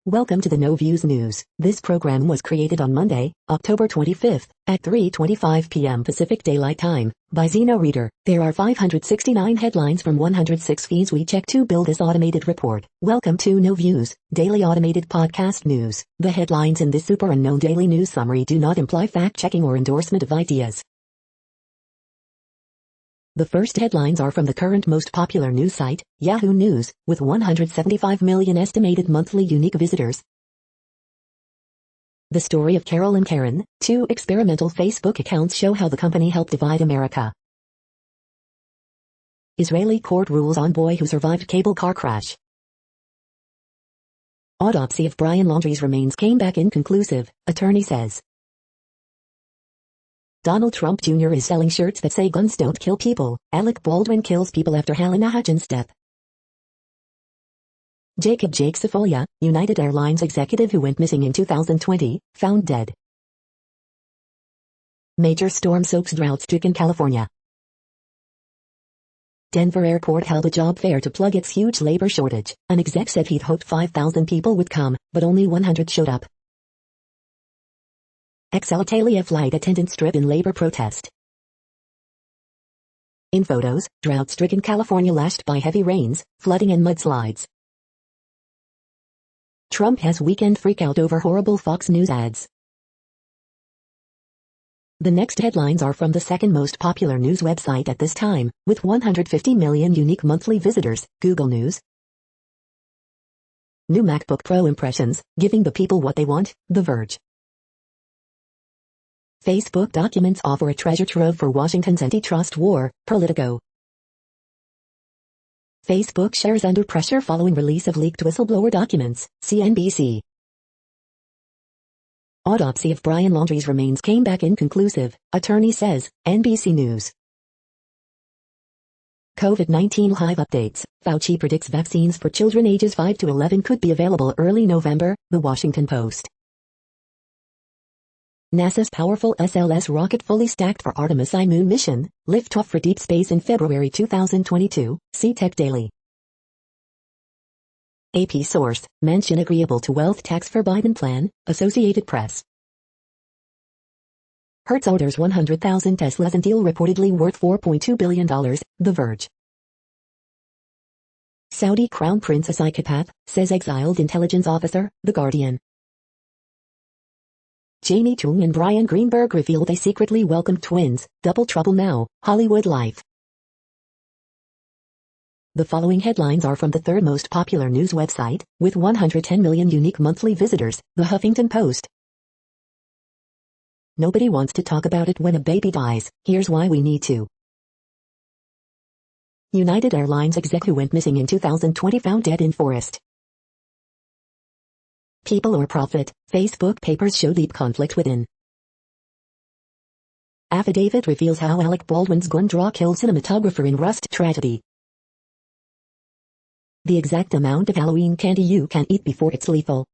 Welcome to the No Views News. This program was created on Monday, October 25th, at 3:25 p.m. Pacific Daylight Time, by Zeno Reader. There are 569 headlines from 106 feeds we check to build this automated report. Welcome to No Views, daily automated podcast news. The headlines in this super unknown daily news summary do not imply fact-checking or endorsement of ideas. The first headlines are from the current most popular news site, Yahoo News, with 175 million estimated monthly unique visitors. The story of Carol and Karen, two experimental Facebook accounts, show how the company helped divide America. Israeli court rules on boy who survived cable car crash. Autopsy of Brian Laundrie's remains came back inconclusive, attorney says. Donald Trump Jr. is selling shirts that say guns don't kill people. Alec Baldwin kills people after Halina Hajjan's death. Jake Safolia, United Airlines executive who went missing in 2020, found dead. Major storm soaks drought-stricken California. Denver Airport held a job fair to plug its huge labor shortage. An exec said he'd hoped 5,000 people would come, but only 100 showed up. Ex-Alitalia flight attendant strip in labor protest. In photos, drought-stricken California lashed by heavy rains, flooding and mudslides. Trump has weekend freakout over horrible Fox News ads. The next headlines are from the second most popular news website at this time, with 150 million unique monthly visitors, Google News. New MacBook Pro impressions, giving the people what they want, The Verge. Facebook documents offer a treasure trove for Washington's antitrust war, Politico. Facebook shares under pressure following release of leaked whistleblower documents, CNBC. Autopsy of Brian Laundrie's remains came back inconclusive, attorney says, NBC News. COVID-19 live updates, Fauci predicts vaccines for children ages 5 to 11 could be available early November, The Washington Post. NASA's powerful SLS rocket fully stacked for Artemis I moon mission, liftoff for deep space in February 2022, see Tech Daily. AP source, mention agreeable to wealth tax for Biden plan, Associated Press. Hertz orders 100,000 Teslas and deal reportedly worth $4.2 billion, The Verge. Saudi Crown Prince a psychopath, says exiled intelligence officer, The Guardian. Jamie Chung and Brian Greenberg reveal they secretly welcomed twins, double trouble now, Hollywood Life. The following headlines are from the third most popular news website, with 110 million unique monthly visitors, The Huffington Post. Nobody wants to talk about it when a baby dies, here's why we need to. United Airlines exec who went missing in 2020 found dead in forest. People or profit, Facebook papers show deep conflict within. Affidavit reveals how Alec Baldwin's gun draw killed cinematographer in Rust tragedy. The exact amount of Halloween candy you can eat before it's lethal.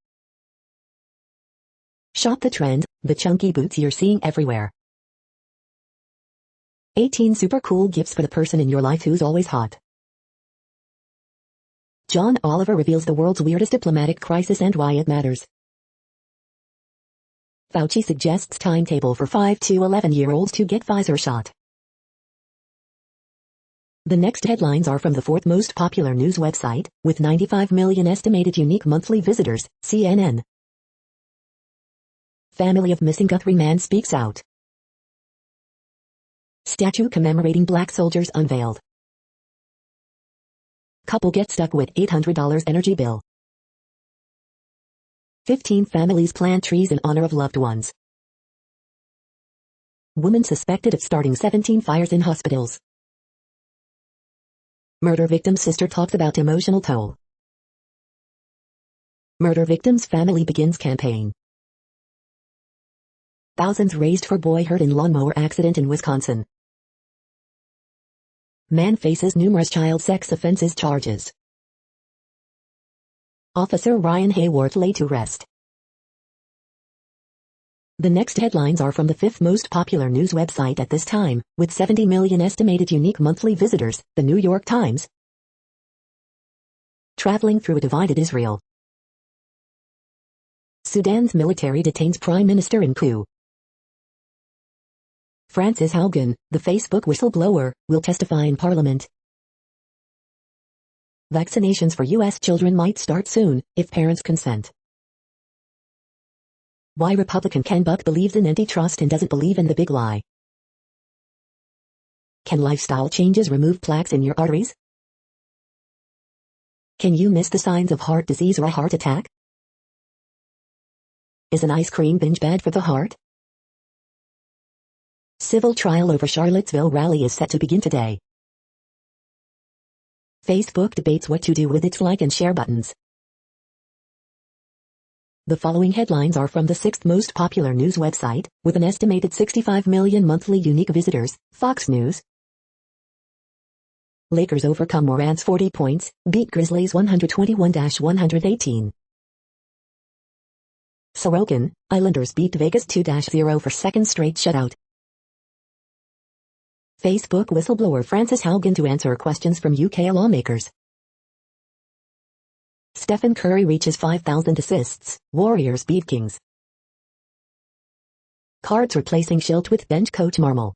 Shop the trend, the chunky boots you're seeing everywhere. 18 super cool gifts for the person in your life who's always hot. John Oliver reveals the world's weirdest diplomatic crisis and why it matters. Fauci suggests timetable for 5 to 11-year-olds to get Pfizer shot. The next headlines are from the fourth most popular news website, with 95 million estimated unique monthly visitors, CNN. Family of missing Guthrie man speaks out. Statue commemorating black soldiers unveiled. Couple gets stuck with $800 energy bill. 15 families plant trees in honor of loved ones. Woman suspected of starting 17 fires in hospitals. Murder victim's sister talks about emotional toll. Murder victim's family begins campaign. Thousands raised for boy hurt in lawnmower accident in Wisconsin. Man faces numerous child sex offenses charges. Officer Ryan Hayward laid to rest. The next headlines are from the fifth most popular news website at this time, with 70 million estimated unique monthly visitors, The New York Times. Traveling through a divided Israel. Sudan's military detains Prime Minister in coup. Frances Haugen, the Facebook whistleblower, will testify in Parliament. Vaccinations for U.S. children might start soon, if parents consent. Why Republican Ken Buck believes in antitrust and doesn't believe in the big lie. Can lifestyle changes remove plaques in your arteries? Can you miss the signs of heart disease or a heart attack? Is an ice cream binge bad for the heart? Civil trial over Charlottesville rally is set to begin today. Facebook debates what to do with its like and share buttons. The following headlines are from the 6th most popular news website, with an estimated 65 million monthly unique visitors, Fox News. Lakers overcome Morant's 40 points, beat Grizzlies 121-118. Sorokin, Islanders beat Vegas 2-0 for second straight shutout. Facebook whistleblower Frances Haugen to answer questions from UK lawmakers. Stephen Curry reaches 5,000 assists, Warriors beat Kings. Cards replacing Schilt with bench coach Marmol.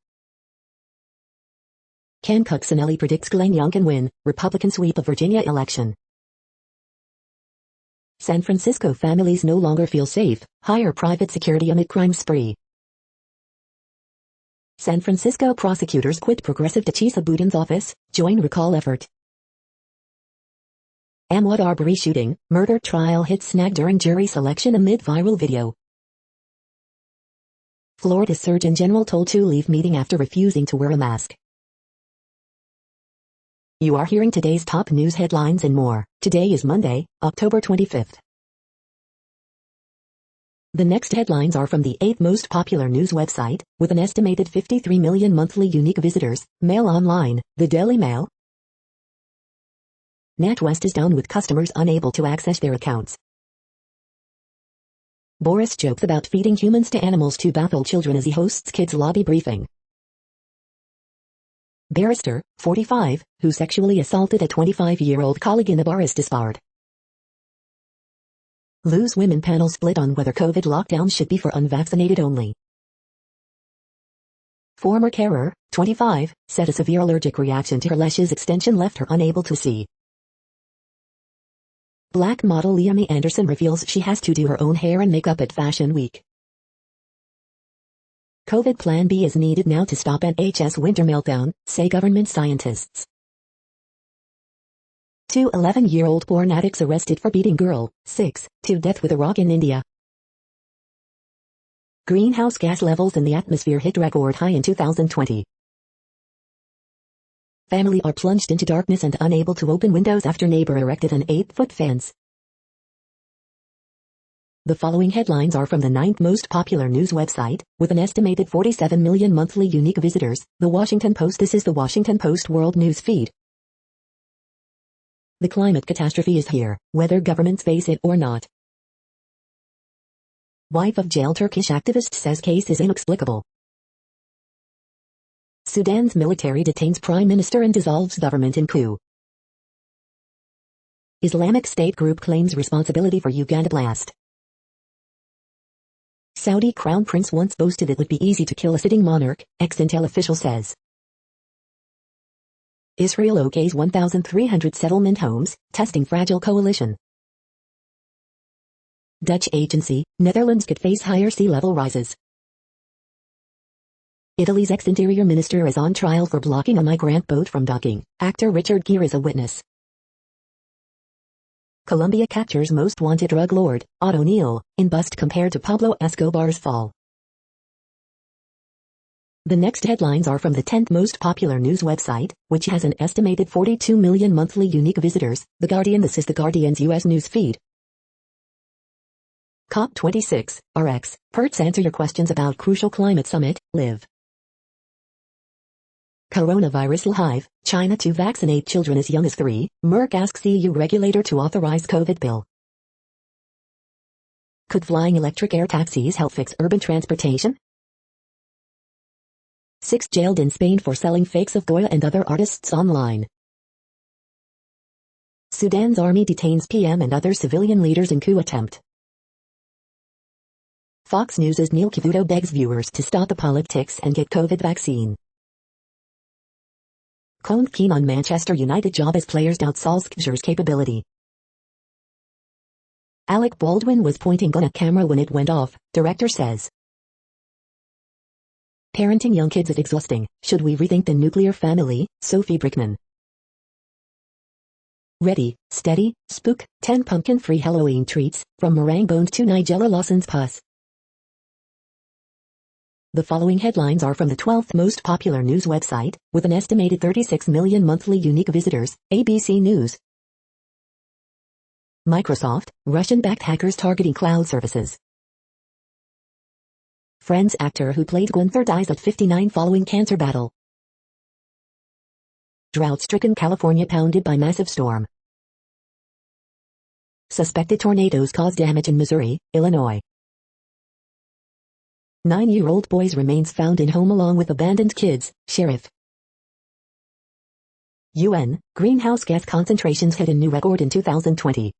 Ken Cuccinelli predicts Glenn Young can win, Republican sweep of Virginia election. San Francisco families no longer feel safe, hire private security amid crime spree. San Francisco prosecutors quit Progressive Tachisa Boudin's office, join recall effort. Ahmaud Arbery shooting, murder trial hit snag during jury selection amid viral video. Florida Surgeon General told to leave meeting after refusing to wear a mask. You are hearing today's top news headlines and more. Today is Monday, October 25th. The next headlines are from the 8th most popular news website, with an estimated 53 million monthly unique visitors, Mail Online, the Daily Mail. NatWest is down with customers unable to access their accounts. Boris jokes about feeding humans to animals to baffle children as he hosts kids' lobby briefing. Barrister, 45, who sexually assaulted a 25-year-old colleague in a bar is disbarred. Lose Women panel split on whether COVID lockdown should be for unvaccinated only. Former carer, 25, said a severe allergic reaction to her lashes extension left her unable to see. Black model Liami Anderson reveals she has to do her own hair and makeup at Fashion Week. COVID Plan B is needed now to stop NHS winter meltdown, say government scientists. 2 11-year-old porn addicts arrested for beating girl, 6, to death with a rock in India. Greenhouse gas levels in the atmosphere hit record high in 2020. Family are plunged into darkness and unable to open windows after neighbor erected an 8-foot fence. The following headlines are from the 9th most popular news website, with an estimated 47 million monthly unique visitors, The Washington Post. This is The Washington Post World News Feed. The climate catastrophe is here, whether governments face it or not. Wife of jailed Turkish activist says case is inexplicable. Sudan's military detains prime minister and dissolves government in coup. Islamic State group claims responsibility for Uganda blast. Saudi crown prince once boasted it would be easy to kill a sitting monarch, ex-Intel official says. Israel okays 1,300 settlement homes, testing fragile coalition. Dutch agency, Netherlands could face higher sea level rises. Italy's ex-interior minister is on trial for blocking a migrant boat from docking. Actor Richard Gere is a witness. Colombia captures most wanted drug lord, Otto Neal, in bust compared to Pablo Escobar's fall. The next headlines are from the 10th most popular news website, which has an estimated 42 million monthly unique visitors, The Guardian. This is The Guardian's U.S. news feed. COP26, RX, Perts answer your questions about crucial climate summit, live. Coronavirus hive, China to vaccinate children as young as 3, Merck asks EU regulator to authorize COVID bill. Could flying electric air taxis help fix urban transportation? 6 jailed in Spain for selling fakes of Goya and other artists online. Sudan's army detains PM and other civilian leaders in coup attempt. Fox News' Neil Cavuto begs viewers to stop the politics and get COVID vaccine. Conte keen on Manchester United job as players doubt Solskjaer's capability. Alec Baldwin was pointing gun at camera when it went off, director says. Parenting young kids is exhausting. Should we rethink the nuclear family? Sophie Brickman. Ready, steady, spook, 10 pumpkin-free Halloween treats, from meringue bones to Nigella Lawson's pus. The following headlines are from the 12th most popular news website, with an estimated 36 million monthly unique visitors, ABC News. Microsoft, Russian-backed hackers targeting cloud services. Friends actor who played Gunther dies at 59 following cancer battle. Drought-stricken California pounded by massive storm. Suspected tornadoes cause damage in Missouri, Illinois. 9-year-old boy's remains found in home along with abandoned kids, sheriff. UN, greenhouse gas concentrations hit a new record in 2020.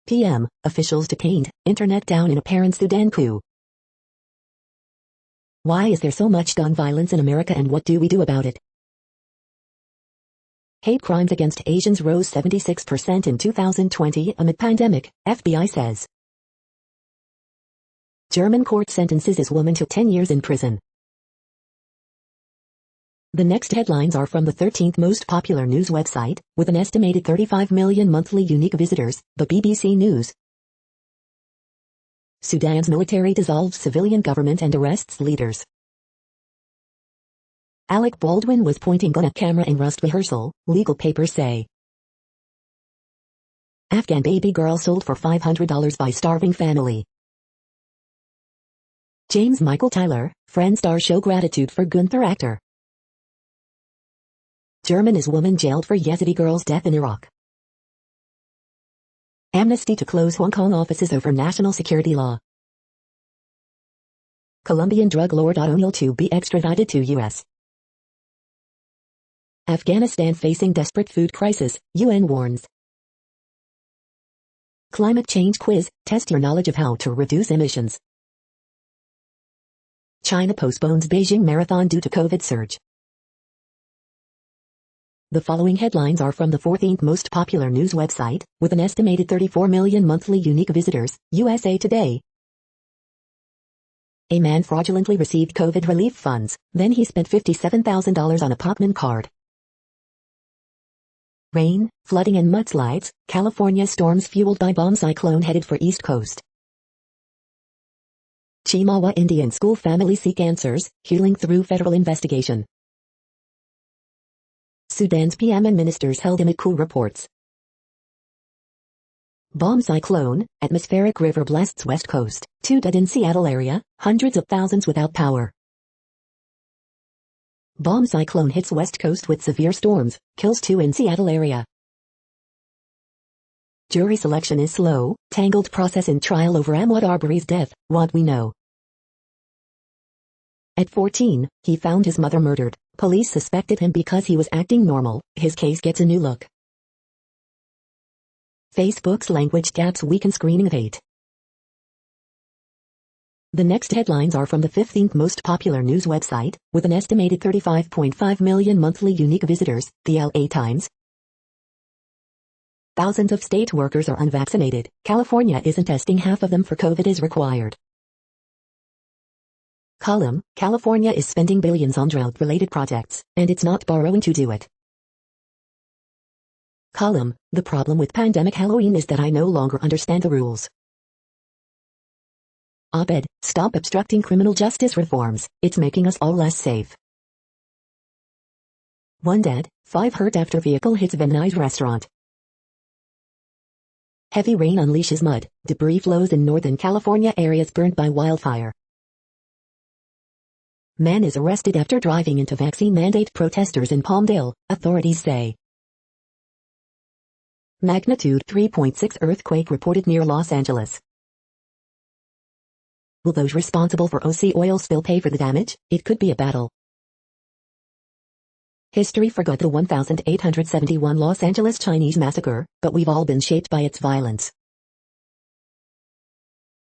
PM, officials detained, internet down in apparent Sudan coup. Why is there so much gun violence in America and what do we do about it? Hate crimes against Asians rose 76% in 2020 amid pandemic, FBI says. German court sentences his woman to 10 years in prison. The next headlines are from the 13th most popular news website, with an estimated 35 million monthly unique visitors, the BBC News. Sudan's military dissolves civilian government and arrests leaders. Alec Baldwin was pointing gun at camera in Rust rehearsal, legal papers say. Afghan baby girl sold for $500 by starving family. James Michael Tyler, Friends star show gratitude for Gunther actor. German is woman jailed for Yazidi girl's death in Iraq. Amnesty to close Hong Kong offices over national security law. Colombian drug lord O'Neill to be extradited to U.S. Afghanistan facing desperate food crisis, UN warns. Climate change quiz, test your knowledge of how to reduce emissions. China postpones Beijing marathon due to COVID surge. The following headlines are from the 14th most popular news website, with an estimated 34 million monthly unique visitors, USA Today. A man fraudulently received COVID relief funds, then he spent $57,000 on a Pokemon card. Rain, flooding and mudslides, California storms fueled by bomb cyclone headed for East Coast. Chimawa Indian school family seek answers, healing through federal investigation. Sudan's PM and ministers held amid coup reports. Bomb cyclone, atmospheric river blasts West Coast, 2 dead in Seattle area, hundreds of thousands without power. Bomb cyclone hits West Coast with severe storms, kills 2 in Seattle area. Jury selection is slow, tangled process in trial over Ahmaud Arbery's death, what we know. At 14, he found his mother murdered. Police suspected him because he was acting normal. His case gets a new look. Facebook's language gaps weaken screening of hate. The next headlines are from the 15th most popular news website, with an estimated 35.5 million monthly unique visitors, the LA Times. Thousands of state workers are unvaccinated. California isn't testing half of them for COVID as required. Column, California is spending billions on drought-related projects, and it's not borrowing to do it. Column, the problem with pandemic Halloween is that I no longer understand the rules. Op-ed, stop obstructing criminal justice reforms, it's making us all less safe. 1 dead, 5 hurt after vehicle hits Vietnamese restaurant. Heavy rain unleashes mud, debris flows in Northern California areas burned by wildfire. Man is arrested after driving into vaccine mandate protesters in Palmdale, authorities say. Magnitude 3.6 earthquake reported near Los Angeles. Will those responsible for OC oil spill pay for the damage? It could be a battle. History forgot the 1871 Los Angeles Chinese massacre, but we've all been shaped by its violence.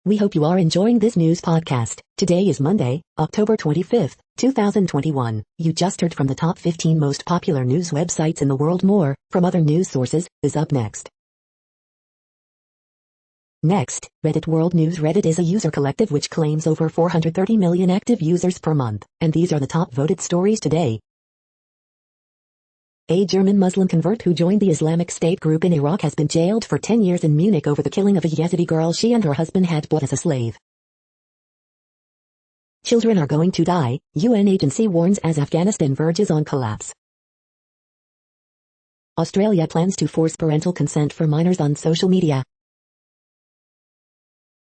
We hope you are enjoying this news podcast. Today is Monday, October 25th, 2021. You just heard from the top 15 most popular news websites in the world. More from other news sources is up next. Next, Reddit World News. Reddit is a user collective which claims over 430 million active users per month, and these are the top voted stories today. A German Muslim convert who joined the Islamic State group in Iraq has been jailed for 10 years in Munich over the killing of a Yazidi girl she and her husband had bought as a slave. Children are going to die, UN agency warns as Afghanistan verges on collapse. Australia plans to force parental consent for minors on social media.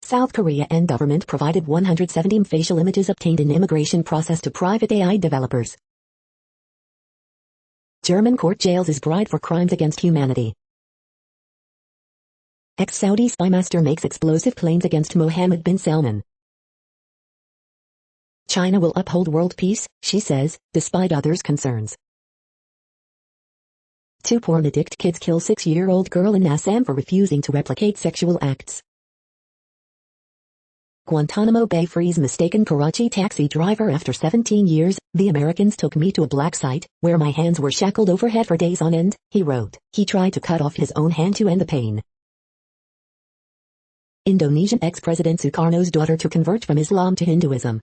South Korea and government provided 170 facial images obtained in immigration process to private AI developers. German court jails his bride for crimes against humanity. Ex-Saudi spymaster makes explosive claims against Mohammed bin Salman. China will uphold world peace, she says, despite others' concerns. Two porn addict kids kill 6-year-old girl in Assam for refusing to replicate sexual acts. Guantanamo Bay frees mistaken Karachi taxi driver after 17 years. The Americans took me to a black site, where my hands were shackled overhead for days on end, he wrote. He tried to cut off his own hand to end the pain. Indonesian ex-president Sukarno's daughter to convert from Islam to Hinduism.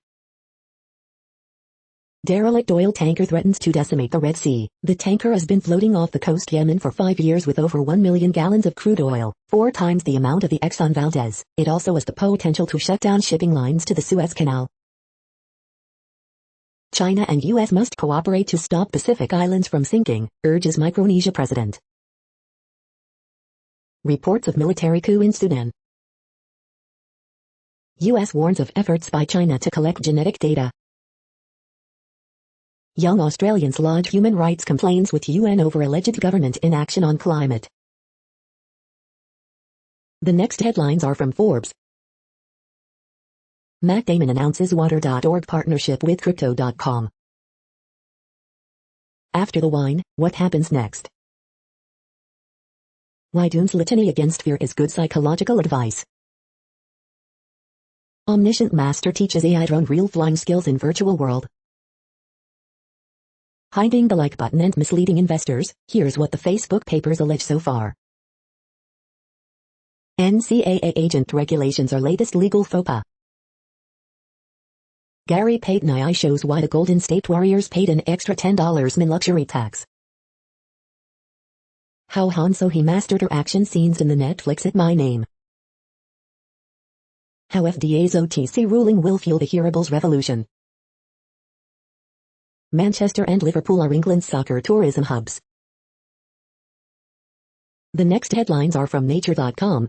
Derelict oil tanker threatens to decimate the Red Sea. The tanker has been floating off the coast Yemen for 5 years with over 1 million gallons of crude oil, 4 times the amount of the Exxon Valdez. It also has the potential to shut down shipping lines to the Suez Canal. China and U.S. must cooperate to stop Pacific Islands from sinking, urges Micronesia president. Reports of military coup in Sudan. U.S. warns of efforts by China to collect genetic data. Young Australians lodge human rights complaints with UN over alleged government inaction on climate. The next headlines are from Forbes. Matt Damon announces Water.org partnership with Crypto.com. After the wine, what happens next? Why Doom's litany against fear is good psychological advice. Omniscient Master teaches AI drone real flying skills in virtual world. Hiding the like button and misleading investors, here's what the Facebook papers allege so far. NCAA agent regulations are latest legal faux pas. Gary Payton AI shows why the Golden State Warriors paid an extra $10 in luxury tax. How Han Sohee mastered her action scenes in the Netflix At My Name. How FDA's OTC ruling will fuel the hearables revolution. Manchester and Liverpool are England's soccer tourism hubs. The next headlines are from Nature.com.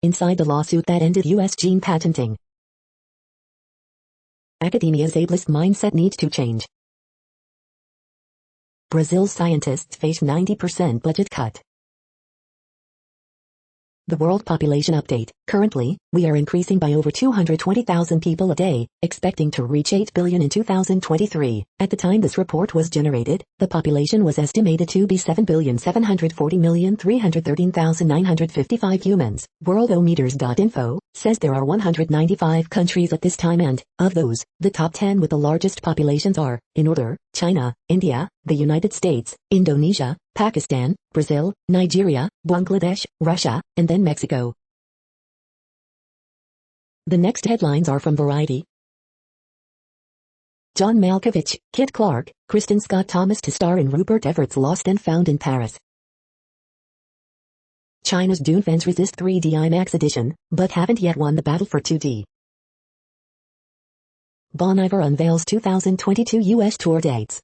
Inside the lawsuit that ended U.S. gene patenting. Academia's ableist mindset needs to change. Brazil's scientists face 90% budget cut. The World Population Update. Currently, we are increasing by over 220,000 people a day, expecting to reach 8 billion in 2023. At the time this report was generated, the population was estimated to be 7,740,313,955 humans. Worldometers.info says there are 195 countries at this time and, of those, the top 10 with the largest populations are, in order, China, India, the United States, Indonesia, Pakistan, Brazil, Nigeria, Bangladesh, Russia, and then Mexico. The next headlines are from Variety. John Malkovich, Kit Clark, Kristen Scott Thomas to star in Rupert Everett's Lost and Found in Paris. China's Dune fans resist 3D IMAX edition, but haven't yet won the battle for 2D. Bon Iver unveils 2022 U.S. tour dates.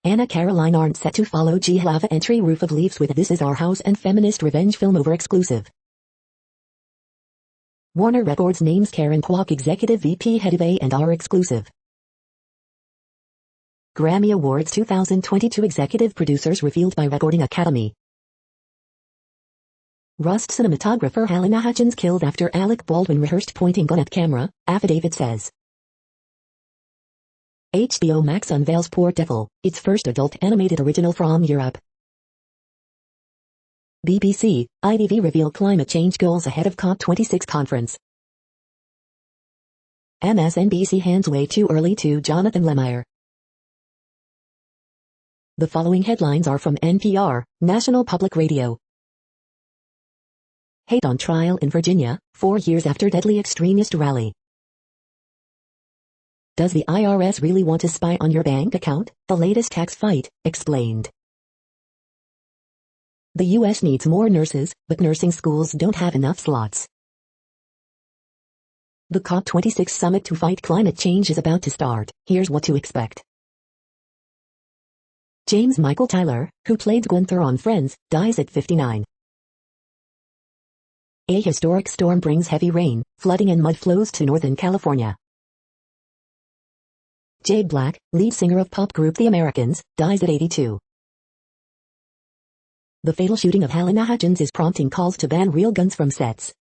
Anna Caroline Arndt set to follow G. Lava entry Roof of Leaves with This Is Our House and feminist revenge film over exclusive. Warner Records names Karen Kwok Executive VP head of A&R exclusive. Grammy Awards 2022 executive producers revealed by Recording Academy. Rust cinematographer Helena Hutchins killed after Alec Baldwin rehearsed pointing gun at camera, affidavit says. HBO Max unveils Poor Devil, its first adult animated original from Europe. BBC, IDV reveal climate change goals ahead of COP26 conference. MSNBC hands way too early to Jonathan Lemire. The following headlines are from NPR, National Public Radio. Hate on trial in Virginia, 4 years after deadly extremist rally. Does the IRS really want to spy on your bank account? The latest tax fight, explained. The U.S. needs more nurses, but nursing schools don't have enough slots. The COP26 summit to fight climate change is about to start. Here's what to expect. James Michael Tyler, who played Gunther on Friends, dies at 59. A historic storm brings heavy rain, flooding and mud flows to Northern California. Jay Black, lead singer of pop group The Americans, dies at 82. The fatal shooting of Helena Hutchins is prompting calls to ban real guns from sets.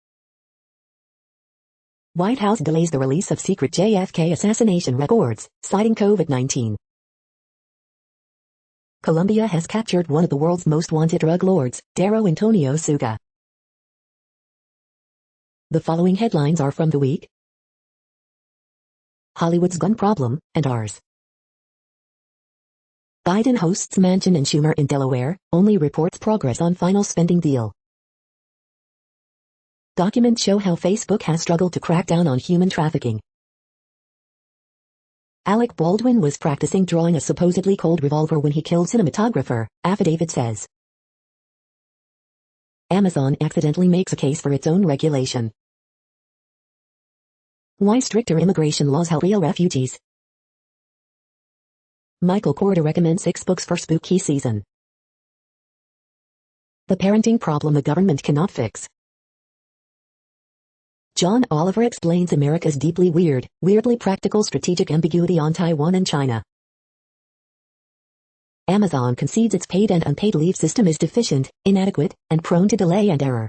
White House delays the release of secret JFK assassination records, citing COVID-19. Colombia has captured one of the world's most wanted drug lords, Dairo Antonio Suga. The following headlines are from The Week. Hollywood's gun problem, and ours. Biden hosts Manchin and Schumer in Delaware, only reports progress on final spending deal. Documents show how Facebook has struggled to crack down on human trafficking. Alec Baldwin was practicing drawing a supposedly cold revolver when he killed cinematographer, affidavit says. Amazon accidentally makes a case for its own regulation. Why stricter immigration laws help real refugees. Michael Korda recommends 6 books for spooky season. The parenting problem the government cannot fix. John Oliver explains America's deeply weird, weirdly practical strategic ambiguity on Taiwan and China. Amazon concedes its paid and unpaid leave system is deficient, inadequate, and prone to delay and error.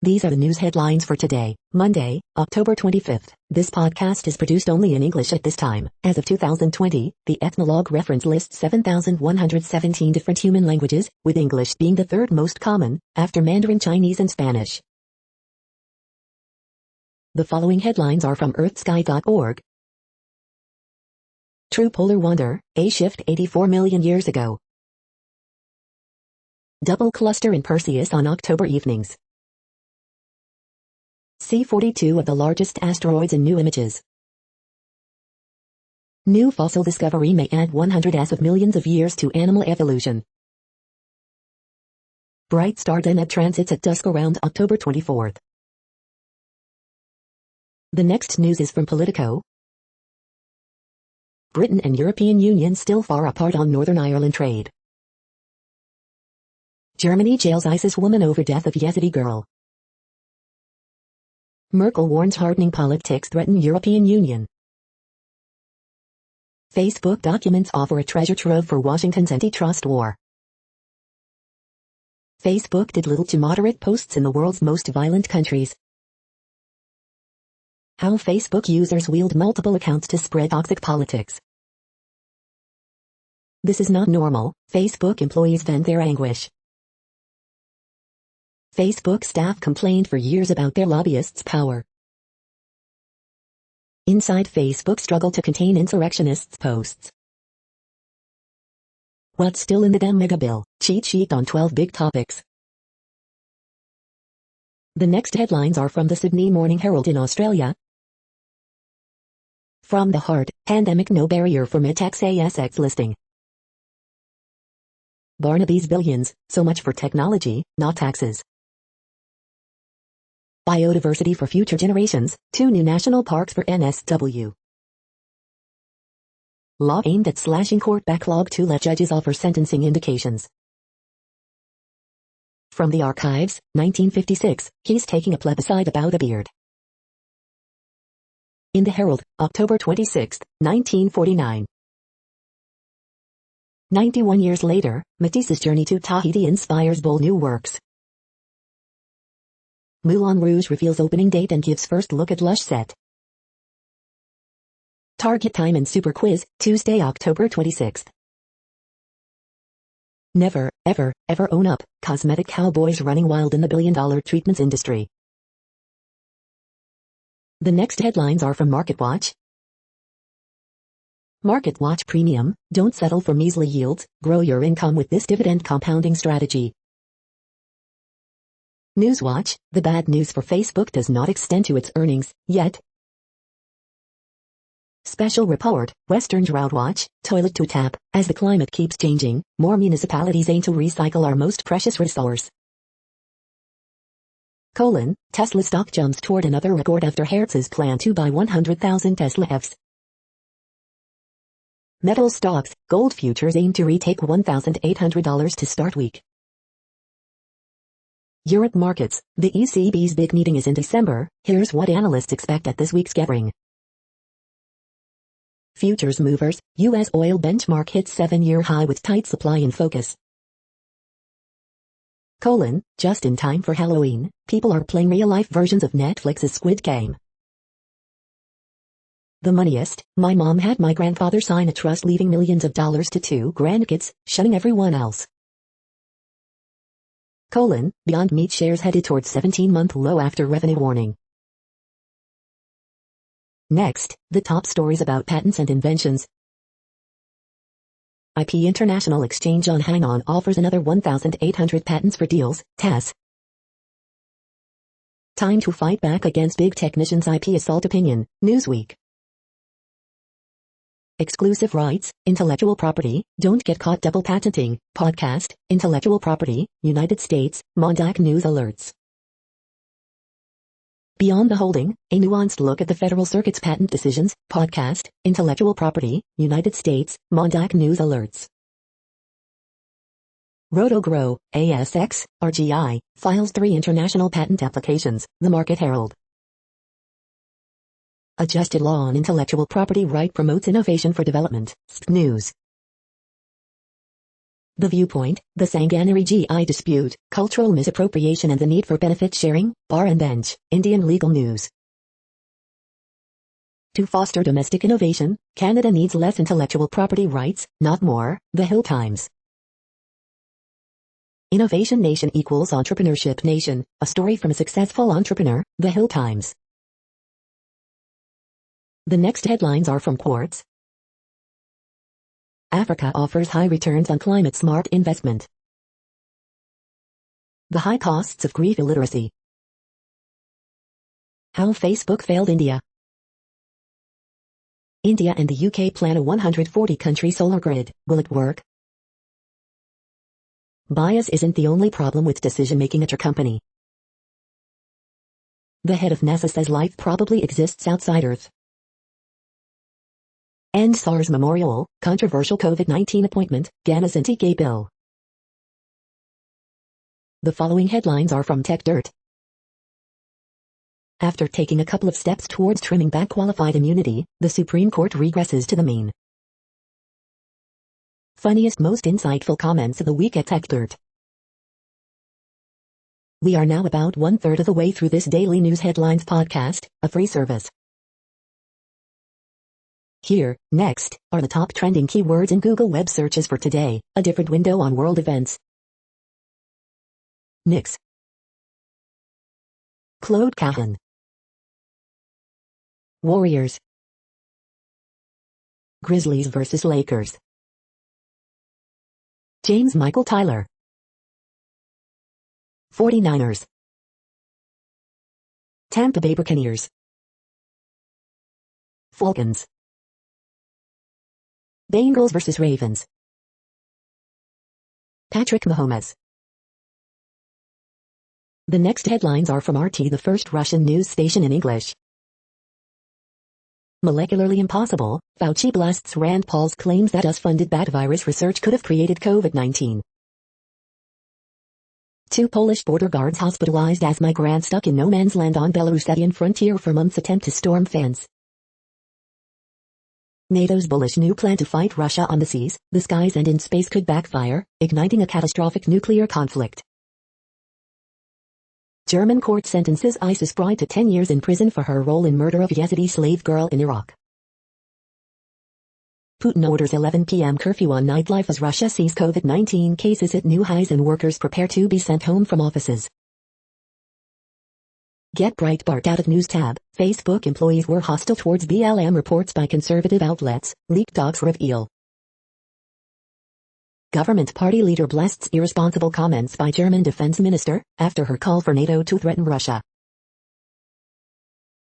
These are the news headlines for today, Monday, October 25th. This podcast is produced only in English at this time. As of 2020, the Ethnologue reference lists 7,117 different human languages, with English being the third most common, after Mandarin Chinese and Spanish. The following headlines are from earthsky.org. True polar wonder, a shift 84 million years ago. Double cluster in Perseus on October evenings. See 42 of the largest asteroids in new images. New fossil discovery may add 100s of millions of years to animal evolution. Bright star Deneb transits at dusk around October 24th. The next news is from Politico. Britain and European Union still far apart on Northern Ireland trade. Germany jails ISIS woman over death of Yazidi girl. Merkel warns hardening politics threaten European Union. Facebook documents offer a treasure trove for Washington's antitrust war. Facebook did little to moderate posts in the world's most violent countries. How Facebook users wield multiple accounts to spread toxic politics. This is not normal, Facebook employees vent their anguish. Facebook staff complained for years about their lobbyists' power. Inside Facebook struggle to contain insurrectionists' posts. What's still in the damn mega bill? Cheat sheet on 12 big topics. The next headlines are from the Sydney Morning Herald in Australia. From the heart, pandemic no barrier for mid-tax ASX listing. Barnaby's billions, so much for technology, not taxes. Biodiversity for future generations, 2 new national parks for NSW. Law aimed at slashing court backlog to let judges offer sentencing indications. From the archives, 1956, he's taking a plebiscite about a beard. In the Herald, October 26, 1949. 91 years later, Matisse's journey to Tahiti inspires bold new works. Moulin Rouge reveals opening date and gives first look at Lush set. Target time and Super Quiz, Tuesday, October 26. Never, ever, ever own up. Cosmetic cowboys running wild in the billion-dollar treatments industry. The next headlines are from MarketWatch. MarketWatch Premium, don't settle for measly yields, grow your income with this dividend compounding strategy. Newswatch, the bad news for Facebook does not extend to its earnings, yet. Special report, Western Drought Watch, toilet to tap, as the climate keeps changing, more municipalities aim to recycle our most precious resource. Tesla stock jumps toward another record after Hertz's plan to buy 100,000 Tesla Fs. Metal stocks, gold futures aim to retake $1,800 to start week. Europe markets, the ECB's big meeting is in December, here's what analysts expect at this week's gathering. Futures movers, U.S. oil benchmark hits 7-year high with tight supply in focus. Just in time for Halloween, people are playing real-life versions of Netflix's Squid Game. The moneyest, my mom had my grandfather sign a trust leaving millions of dollars to 2 grandkids, shunning everyone else. Beyond Meat shares headed towards 17-month low after revenue warning. Next, the top stories about patents and inventions. IP International Exchange on Hang On offers another 1,800 patents for deals, TAS. Time to fight back against big technicians' IP assault opinion, Newsweek. Exclusive rights, intellectual property, don't get caught double patenting, podcast, intellectual property, United States, Mondac News alerts. Beyond the Holding, a nuanced look at the Federal Circuit's patent decisions, podcast, intellectual property, United States, Mondac News alerts. RotoGrow, ASX, RGI, files 3 international patent applications, The Market Herald. Adjusted law on intellectual property right promotes innovation for development, News. The Viewpoint, the Sanganeri GI dispute, cultural misappropriation and the need for benefit sharing, Bar and Bench, Indian legal news. To foster domestic innovation, Canada needs less intellectual property rights, not more, The Hill Times. Innovation nation equals entrepreneurship nation, a story from a successful entrepreneur, The Hill Times. The next headlines are from Quartz. Africa offers high returns on climate-smart investment. The high costs of grief illiteracy. How Facebook failed India. India and the UK plan a 140-country solar grid. Will it work? Bias isn't the only problem with decision-making at your company. The head of NASA says life probably exists outside Earth. End SARS Memorial, controversial COVID-19 appointment, Ghana's anti-gay bill. The following headlines are from TechDirt. After taking a couple of steps towards trimming back qualified immunity, the Supreme Court regresses to the mean. Funniest most insightful comments of the week at TechDirt. We are now about 1/3 of the way through this daily news headlines podcast, a free service. Here, next, are the top trending keywords in Google web searches for today, a different window on world events. Knicks. Claude Cahan. Warriors. Grizzlies vs. Lakers. James Michael Tyler. 49ers. Tampa Bay Buccaneers. Falcons. Bengals vs. Ravens. Patrick Mahomes. The next headlines are from RT, the first Russian news station in English. Molecularly impossible, Fauci blasts Rand Paul's claims that US-funded bat virus research could have created COVID-19. 2 Polish border guards hospitalized as migrants stuck in no man's land on Belarusian frontier for months attempt to storm fence. NATO's bullish new plan to fight Russia on the seas, the skies and in space could backfire, igniting a catastrophic nuclear conflict. German court sentences ISIS bride to 10 years in prison for her role in murder of Yazidi slave girl in Iraq. Putin orders 11 p.m. curfew on nightlife as Russia sees COVID-19 cases hit new highs and workers prepare to be sent home from offices. Get Breitbart out of News tab. Facebook employees were hostile towards BLM reports by conservative outlets, leaked docs reveal. Government party leader blasts irresponsible comments by German defense minister, after her call for NATO to threaten Russia.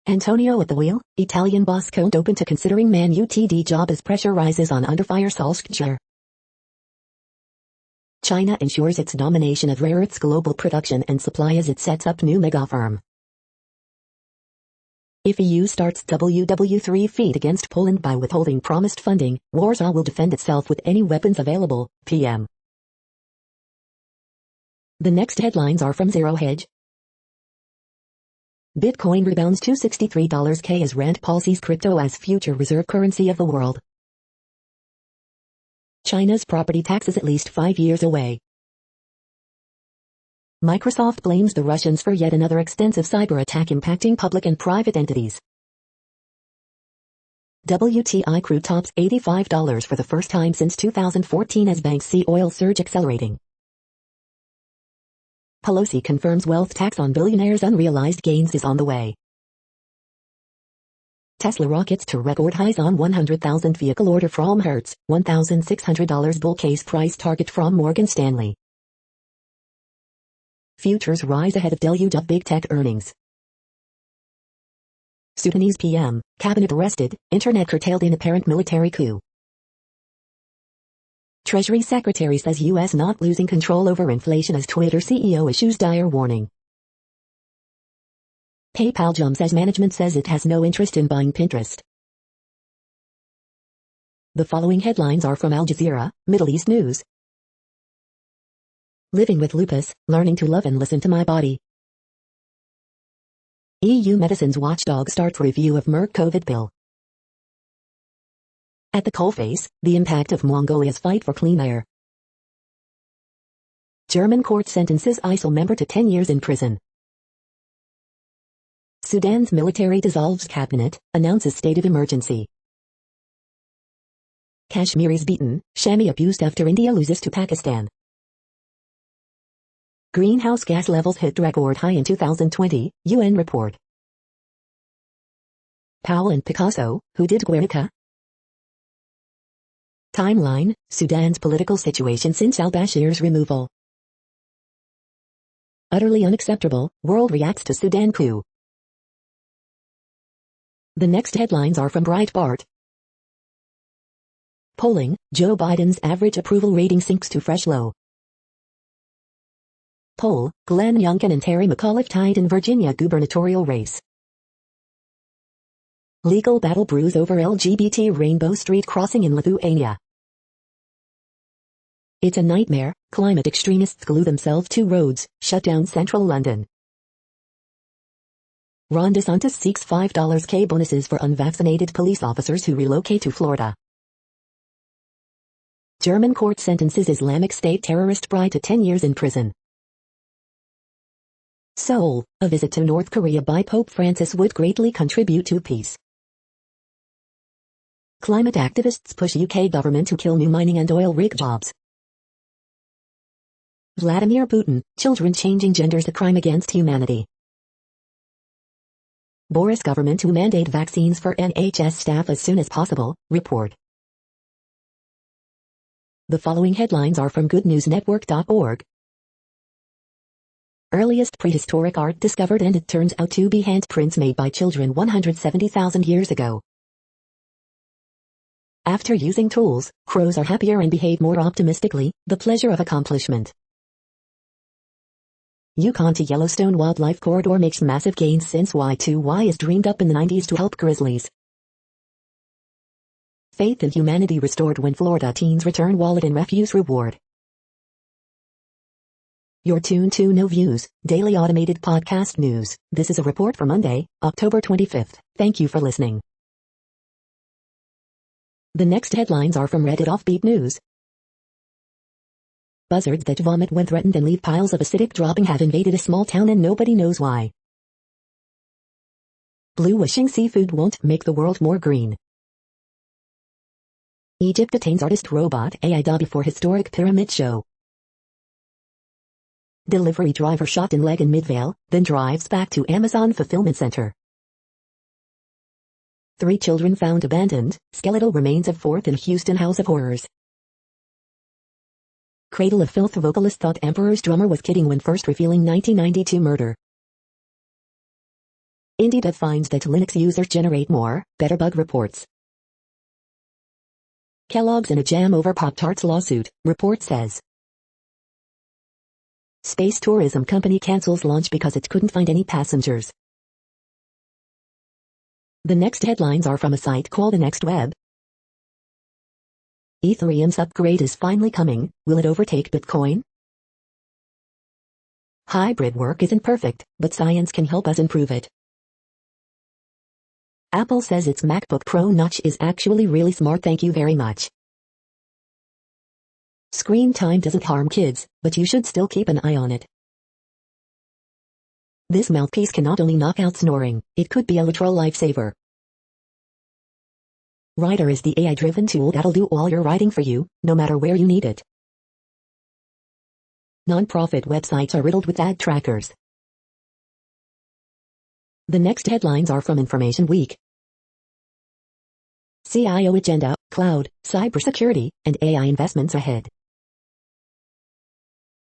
Antonio at the wheel, Italian boss Conte open to considering Man UTD job as pressure rises on under fire Solskjaer. China ensures its domination of rare earths global production and supply as it sets up new mega firm. If EU starts WW3 feat against Poland by withholding promised funding, Warsaw will defend itself with any weapons available, PM. The next headlines are from Zero Hedge. Bitcoin rebounds to $63K as Rand Paul sees crypto as future reserve currency of the world. China's property tax is at least 5 years away. Microsoft blames the Russians for yet another extensive cyber attack impacting public and private entities. WTI crude tops $85 for the first time since 2014 as banks see oil surge accelerating. Pelosi confirms wealth tax on billionaires' unrealized gains is on the way. Tesla rockets to record highs on 100,000 vehicle order from Hertz, $1,600 bull case price target from Morgan Stanley. Futures rise ahead of deluge of big tech earnings. Sudanese PM, cabinet arrested, internet curtailed in apparent military coup. Treasury Secretary says U.S. not losing control over inflation as Twitter CEO issues dire warning. PayPal jumps as management says it has no interest in buying Pinterest. The following headlines are from Al Jazeera, Middle East News. Living with lupus, learning to love and listen to my body. EU Medicines Watchdog starts review of Merck COVID pill. At the coalface, the impact of Mongolia's fight for clean air. German court sentences ISIL member to 10 years in prison. Sudan's military dissolves cabinet, announces state of emergency. Kashmiris beaten, Shami abused after India loses to Pakistan. Greenhouse gas levels hit record high in 2020, UN report. Powell and Picasso, who did Guernica? Timeline, Sudan's political situation since al-Bashir's removal. Utterly unacceptable, world reacts to Sudan coup. The next headlines are from Breitbart. Polling, Joe Biden's average approval rating sinks to fresh low. Poll, Glenn Youngkin and Terry McAuliffe tied in Virginia gubernatorial race. Legal battle brews over LGBT Rainbow Street crossing in Lithuania. It's a nightmare, climate extremists glue themselves to roads, shut down central London. Ron DeSantis seeks $5K bonuses for unvaccinated police officers who relocate to Florida. German court sentences Islamic State terrorist bride to 10 years in prison. Seoul, a visit to North Korea by Pope Francis would greatly contribute to peace. Climate activists push UK government to kill new mining and oil rig jobs. Vladimir Putin, children changing genders a crime against humanity. Boris government to mandate vaccines for NHS staff as soon as possible, report. The following headlines are from goodnewsnetwork.org. Earliest prehistoric art discovered and it turns out to be handprints made by children 170,000 years ago. After using tools, crows are happier and behave more optimistically, the pleasure of accomplishment. Yukon to Yellowstone Wildlife Corridor makes massive gains since Y2Y is dreamed up in the 90s to help grizzlies. Faith in humanity restored when Florida teens return wallet and refuse reward. You're tuned to No Views, daily automated podcast news. This is a report for Monday, October 25th. Thank you for listening. The next headlines are from Reddit Offbeat News. Buzzards that vomit when threatened and leave piles of acidic dropping have invaded a small town and nobody knows why. Blue wishing seafood won't make the world more green. Egypt detains artist robot AI for historic pyramid show. Delivery driver shot in leg in Midvale, then drives back to Amazon fulfillment center. 3 children found abandoned, skeletal remains of 4th in Houston House of Horrors. Cradle of Filth vocalist thought Emperor's drummer was kidding when first revealing 1992 murder. Indie finds that Linux users generate more, better bug reports. Kellogg's in a jam over Pop-Tarts lawsuit, report says. Space tourism company cancels launch because it couldn't find any passengers. The next headlines are from a site called The Next Web. Ethereum's upgrade is finally coming, will it overtake Bitcoin? Hybrid work isn't perfect, but science can help us improve it. Apple says its MacBook Pro notch is actually really smart, thank you very much. Screen time doesn't harm kids, but you should still keep an eye on it. This mouthpiece can not only knock out snoring, it could be a literal lifesaver. Writer is the AI-driven tool that'll do all your writing for you, no matter where you need it. Non-profit websites are riddled with ad trackers. The next headlines are from Information Week. CIO agenda, cloud, cybersecurity, and AI investments ahead.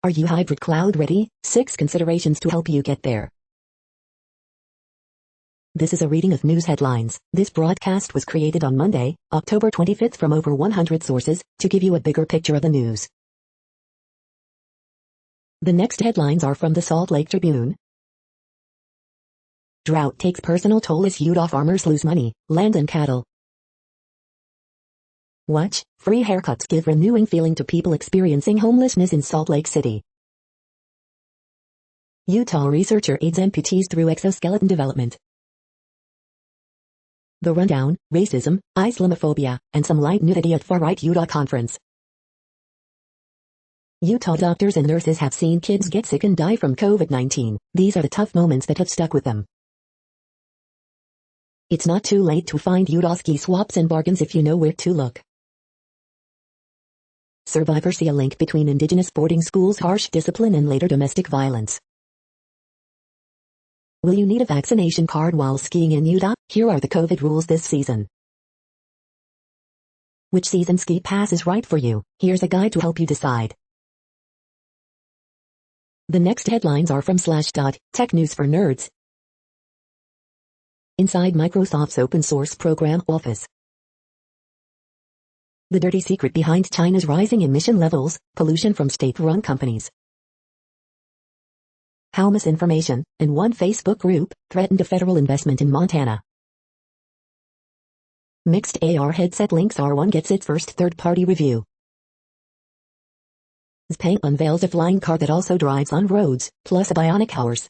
Are you hybrid cloud ready? 6 considerations to help you get there. This is a reading of news headlines. This broadcast was created on Monday, October 25th from over 100 sources, to give you a bigger picture of the news. The next headlines are from the Salt Lake Tribune. Drought takes personal toll as Utah farmers lose money, land and cattle. Watch, free haircuts give renewing feeling to people experiencing homelessness in Salt Lake City. Utah researcher aids amputees through exoskeleton development. The rundown, racism, Islamophobia, and some light nudity at far-right Utah conference. Utah doctors and nurses have seen kids get sick and die from COVID-19. These are the tough moments that have stuck with them. It's not too late to find Utah ski swaps and bargains if you know where to look. Survivors see a link between indigenous boarding schools' harsh discipline and later domestic violence. Will you need a vaccination card while skiing in Utah? Here are the COVID rules this season. Which season ski pass is right for you? Here's a guide to help you decide. The next headlines are from Slashdot, Tech News for Nerds. Inside Microsoft's open source program Office. The dirty secret behind China's rising emission levels, pollution from state-run companies. How misinformation, and one Facebook group, threatened a federal investment in Montana. Mixed AR headset links R1 gets its first third-party review. Xpeng unveils a flying car that also drives on roads, plus a bionic horse.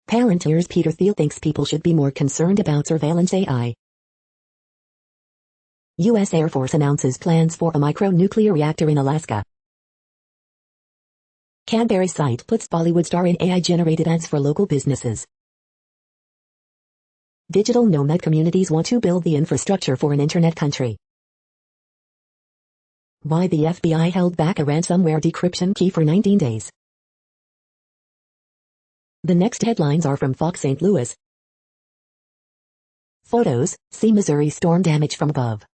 Palantir's Peter Thiel thinks people should be more concerned about surveillance AI. U.S. Air Force announces plans for a micronuclear reactor in Alaska. Cadbury site puts Bollywood star in AI-generated ads for local businesses. Digital nomad communities want to build the infrastructure for an internet country. Why the FBI held back a ransomware decryption key for 19 days. The next headlines are from Fox St. Louis. Photos, see Missouri storm damage from above.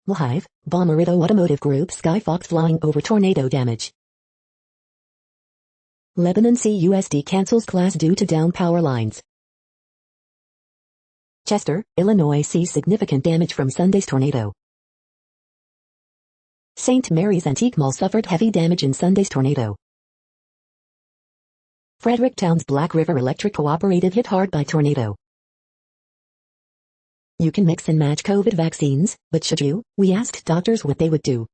Live, Bommarito Automotive Group Skyfox flying over tornado damage. Lebanon CUSD cancels class due to down power lines. Chester, Illinois sees significant damage from Sunday's tornado. St. Mary's Antique Mall suffered heavy damage in Sunday's tornado. Fredericktown's Black River Electric Cooperative hit hard by tornado. You can mix and match COVID vaccines, but should you? We asked doctors what they would do.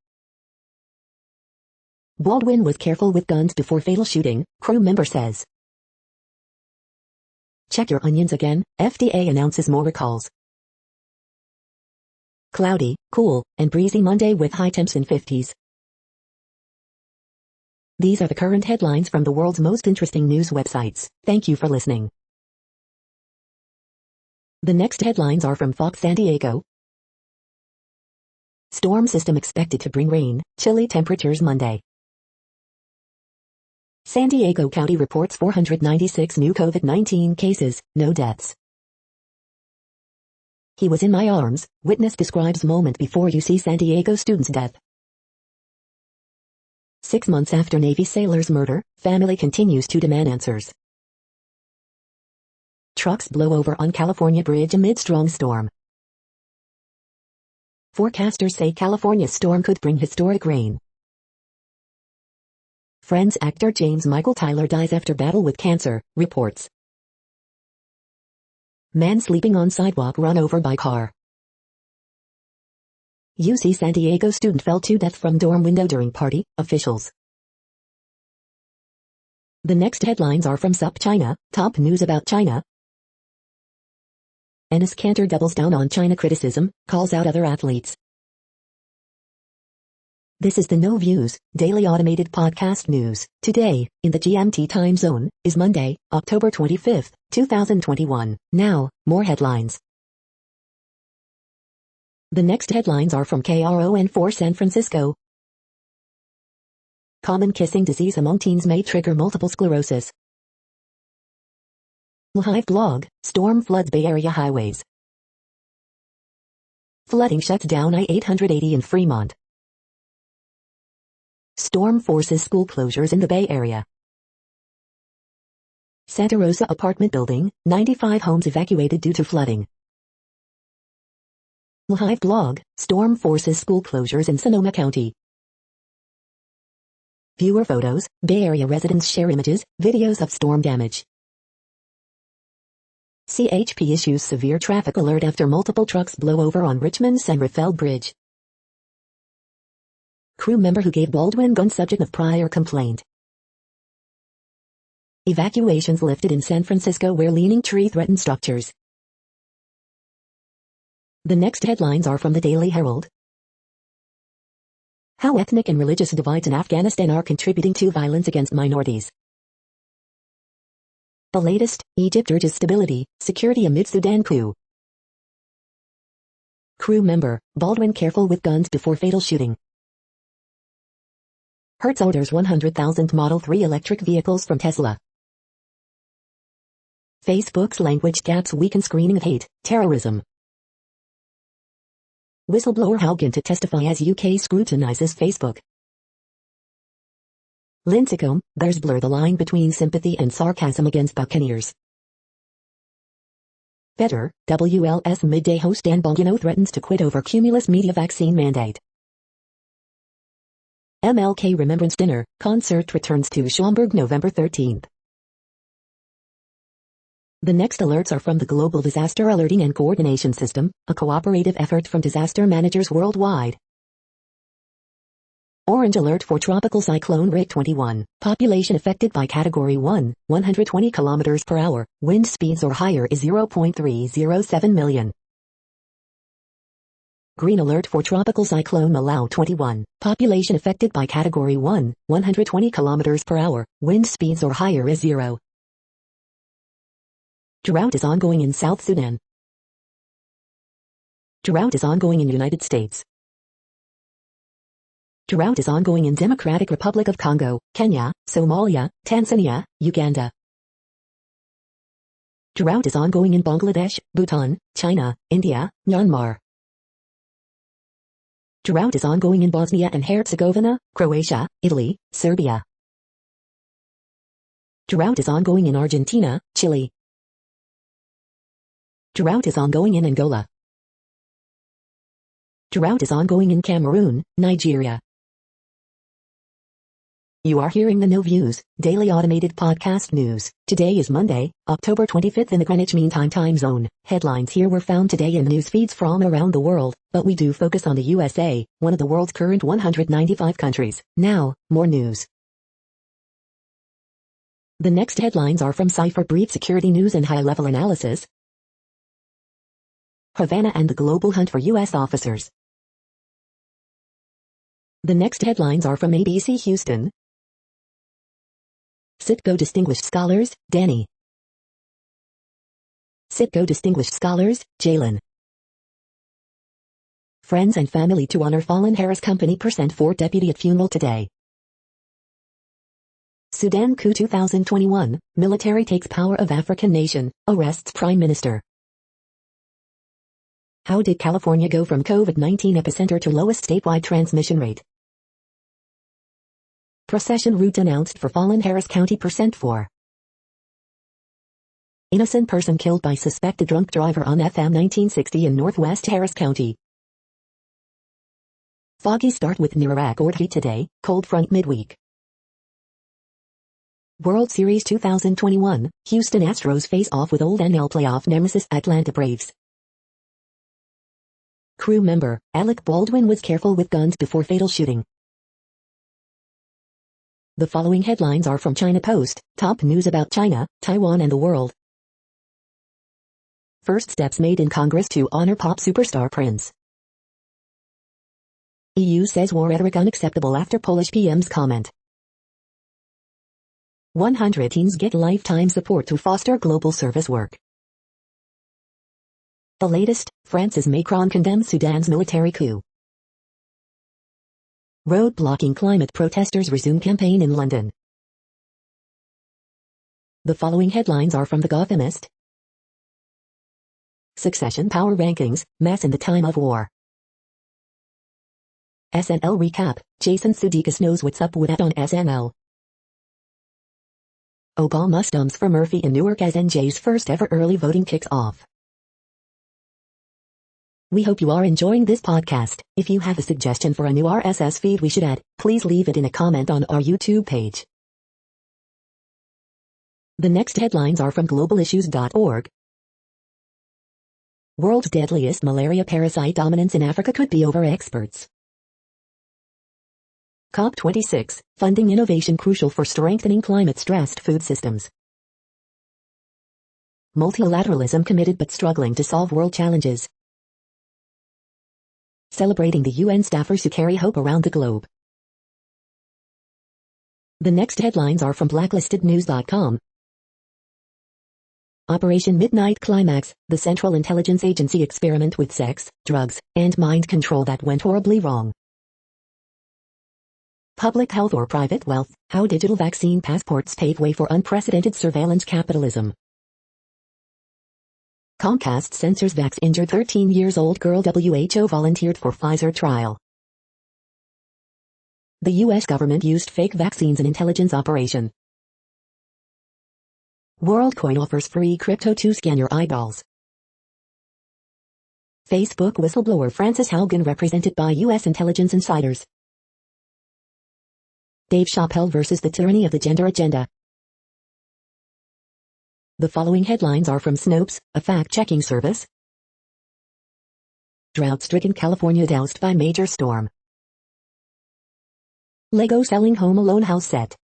Baldwin was careful with guns before fatal shooting, crew member says. Check your onions again, FDA announces more recalls. Cloudy, cool, and breezy Monday with high temps in 50s. These are the current headlines from the world's most interesting news websites. Thank you for listening. The next headlines are from Fox San Diego. Storm system expected to bring rain, chilly temperatures Monday. San Diego County reports 496 new COVID-19 cases, no deaths. He was in my arms, witness describes moment before UC San Diego student's death. 6 months after Navy sailor's murder, family continues to demand answers. Trucks blow over on California bridge amid strong storm. Forecasters say California's storm could bring historic rain. Friends actor James Michael Tyler dies after battle with cancer, reports. Man sleeping on sidewalk run over by car. UC San Diego student fell to death from dorm window during party, officials. The next headlines are from SUP China, top news about China. Enes Kanter doubles down on China criticism, calls out other athletes. This is the No Views, daily automated podcast news. Today, in the GMT time zone, is Monday, October 25th, 2021. Now, more headlines. The next headlines are from KRON4 San Francisco. Common kissing disease among teens may trigger multiple sclerosis. Live blog, storm floods Bay Area highways. Flooding shuts down I-880 in Fremont. Storm forces school closures in the Bay Area. Santa Rosa apartment building, 95 homes evacuated due to flooding. Live blog, storm forces school closures in Sonoma County. Viewer photos, Bay Area residents share images, videos of storm damage. CHP issues severe traffic alert after multiple trucks blow over on Richmond's San Rafael Bridge. Crew member who gave Baldwin gun subject of prior complaint. Evacuations lifted in San Francisco where leaning tree threatened structures. The next headlines are from the Daily Herald. How ethnic and religious divides in Afghanistan are contributing to violence against minorities. The latest, Egypt urges stability, security amid Sudan coup. Crew member, Baldwin careful with guns before fatal shooting. Hertz orders 100,000 Model 3 electric vehicles from Tesla. Facebook's language gaps weaken screening of hate, terrorism. Whistleblower Haugen to testify as UK scrutinizes Facebook. Lincecum, there's blur the line between sympathy and sarcasm against Buccaneers. Better, WLS midday host Dan Bongino threatens to quit over Cumulus Media vaccine mandate. MLK Remembrance Dinner, concert returns to Schaumburg November 13th. The next alerts are from the Global Disaster Alerting and Coordination System, a cooperative effort from disaster managers worldwide. Orange alert for Tropical Cyclone Rik 21. Population affected by Category 1, 120 km per hour, wind speeds or higher is 0.307 million. Green alert for Tropical Cyclone Malau 21. Population affected by Category 1, 120 km per hour, wind speeds or higher is 0. Drought is ongoing in South Sudan. Drought is ongoing in United States. Drought is ongoing in Democratic Republic of Congo, Kenya, Somalia, Tanzania, Uganda. Drought is ongoing in Bangladesh, Bhutan, China, India, Myanmar. Drought is ongoing in Bosnia and Herzegovina, Croatia, Italy, Serbia. Drought is ongoing in Argentina, Chile. Drought is ongoing in Angola. Drought is ongoing in Cameroon, Nigeria. You are hearing the No Views, daily automated podcast news. Today is Monday, October 25th in the Greenwich Mean Time zone. Headlines here were found today in news feeds from around the world, but we do focus on the USA, one of the world's current 195 countries. Now, more news. The next headlines are from Cipher Brief Security News and High-Level Analysis. Havana and the Global Hunt for U.S. Officers. The next headlines are from ABC Houston. Citgo Distinguished Scholars, Danny Citgo Distinguished Scholars, Jalen. Friends and family to honor fallen Harris Company %4 deputy at funeral today. Sudan coup 2021, military takes power of African nation, arrests Prime Minister. How did California go from COVID-19 epicenter to lowest statewide transmission rate? Procession route announced for fallen Harris County %4. Innocent person killed by suspected drunk driver on FM 1960 in Northwest Harris County. Foggy start with near record heat today, cold front midweek. World Series 2021, Houston Astros face off with old NL playoff nemesis Atlanta Braves. Crew member, Alec Baldwin was careful with guns before fatal shooting. The following headlines are from China Post, top news about China, Taiwan and the world. First steps made in Congress to honor pop superstar Prince. EU says war rhetoric unacceptable after Polish PM's comment. 100 teens get lifetime support to foster global service work. The latest, France's Macron condemns Sudan's military coup. Road blocking climate protesters resume campaign in London. The following headlines are from The Gothamist. Succession power rankings, mess in the time of war. SNL recap, Jason Sudeikis knows what's up with that on SNL. Obama stumps for Murphy in Newark as NJ's first ever early voting kicks off. We hope you are enjoying this podcast. If you have a suggestion for a new RSS feed we should add, please leave it in a comment on our YouTube page. The next headlines are from globalissues.org. World's deadliest malaria parasite dominance in Africa could be over experts. COP26, funding innovation crucial for strengthening climate-stressed food systems. Multilateralism committed but struggling to solve world challenges. Celebrating the UN staffers who carry hope around the globe. The next headlines are from blacklistednews.com. Operation Midnight Climax, the Central Intelligence Agency experiment with sex, drugs, and mind control that went horribly wrong. Public health or private wealth, how digital vaccine passports pave way for unprecedented surveillance capitalism. Comcast censors vax injured 13-year-old girl WHO volunteered for Pfizer trial. The U.S. government used fake vaccines in intelligence operation. WorldCoin offers free crypto to scan your eyeballs. Facebook whistleblower Frances Haugen represented by U.S. intelligence insiders. Dave Chappelle versus the tyranny of the gender agenda. The following headlines are from Snopes, a fact-checking service. Drought-stricken California doused by major storm. Lego selling Home Alone house set.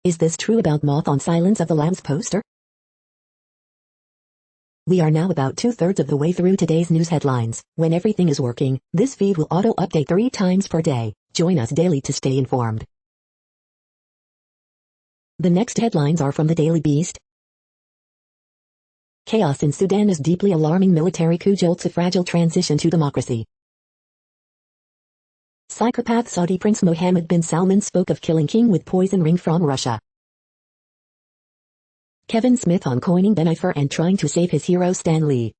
Is this true about Moth on Silence of the Lambs poster? We are now about 2/3 of the way through today's news headlines. When everything is working, this feed will auto-update 3 times per day. Join us daily to stay informed. The next headlines are from the Daily Beast. Chaos in Sudan is deeply alarming. Military coup jolts a fragile transition to democracy. Psychopath Saudi Prince Mohammed bin Salman spoke of killing king with poison ring from Russia. Kevin Smith on coining Benifer and trying to save his hero Stan Lee.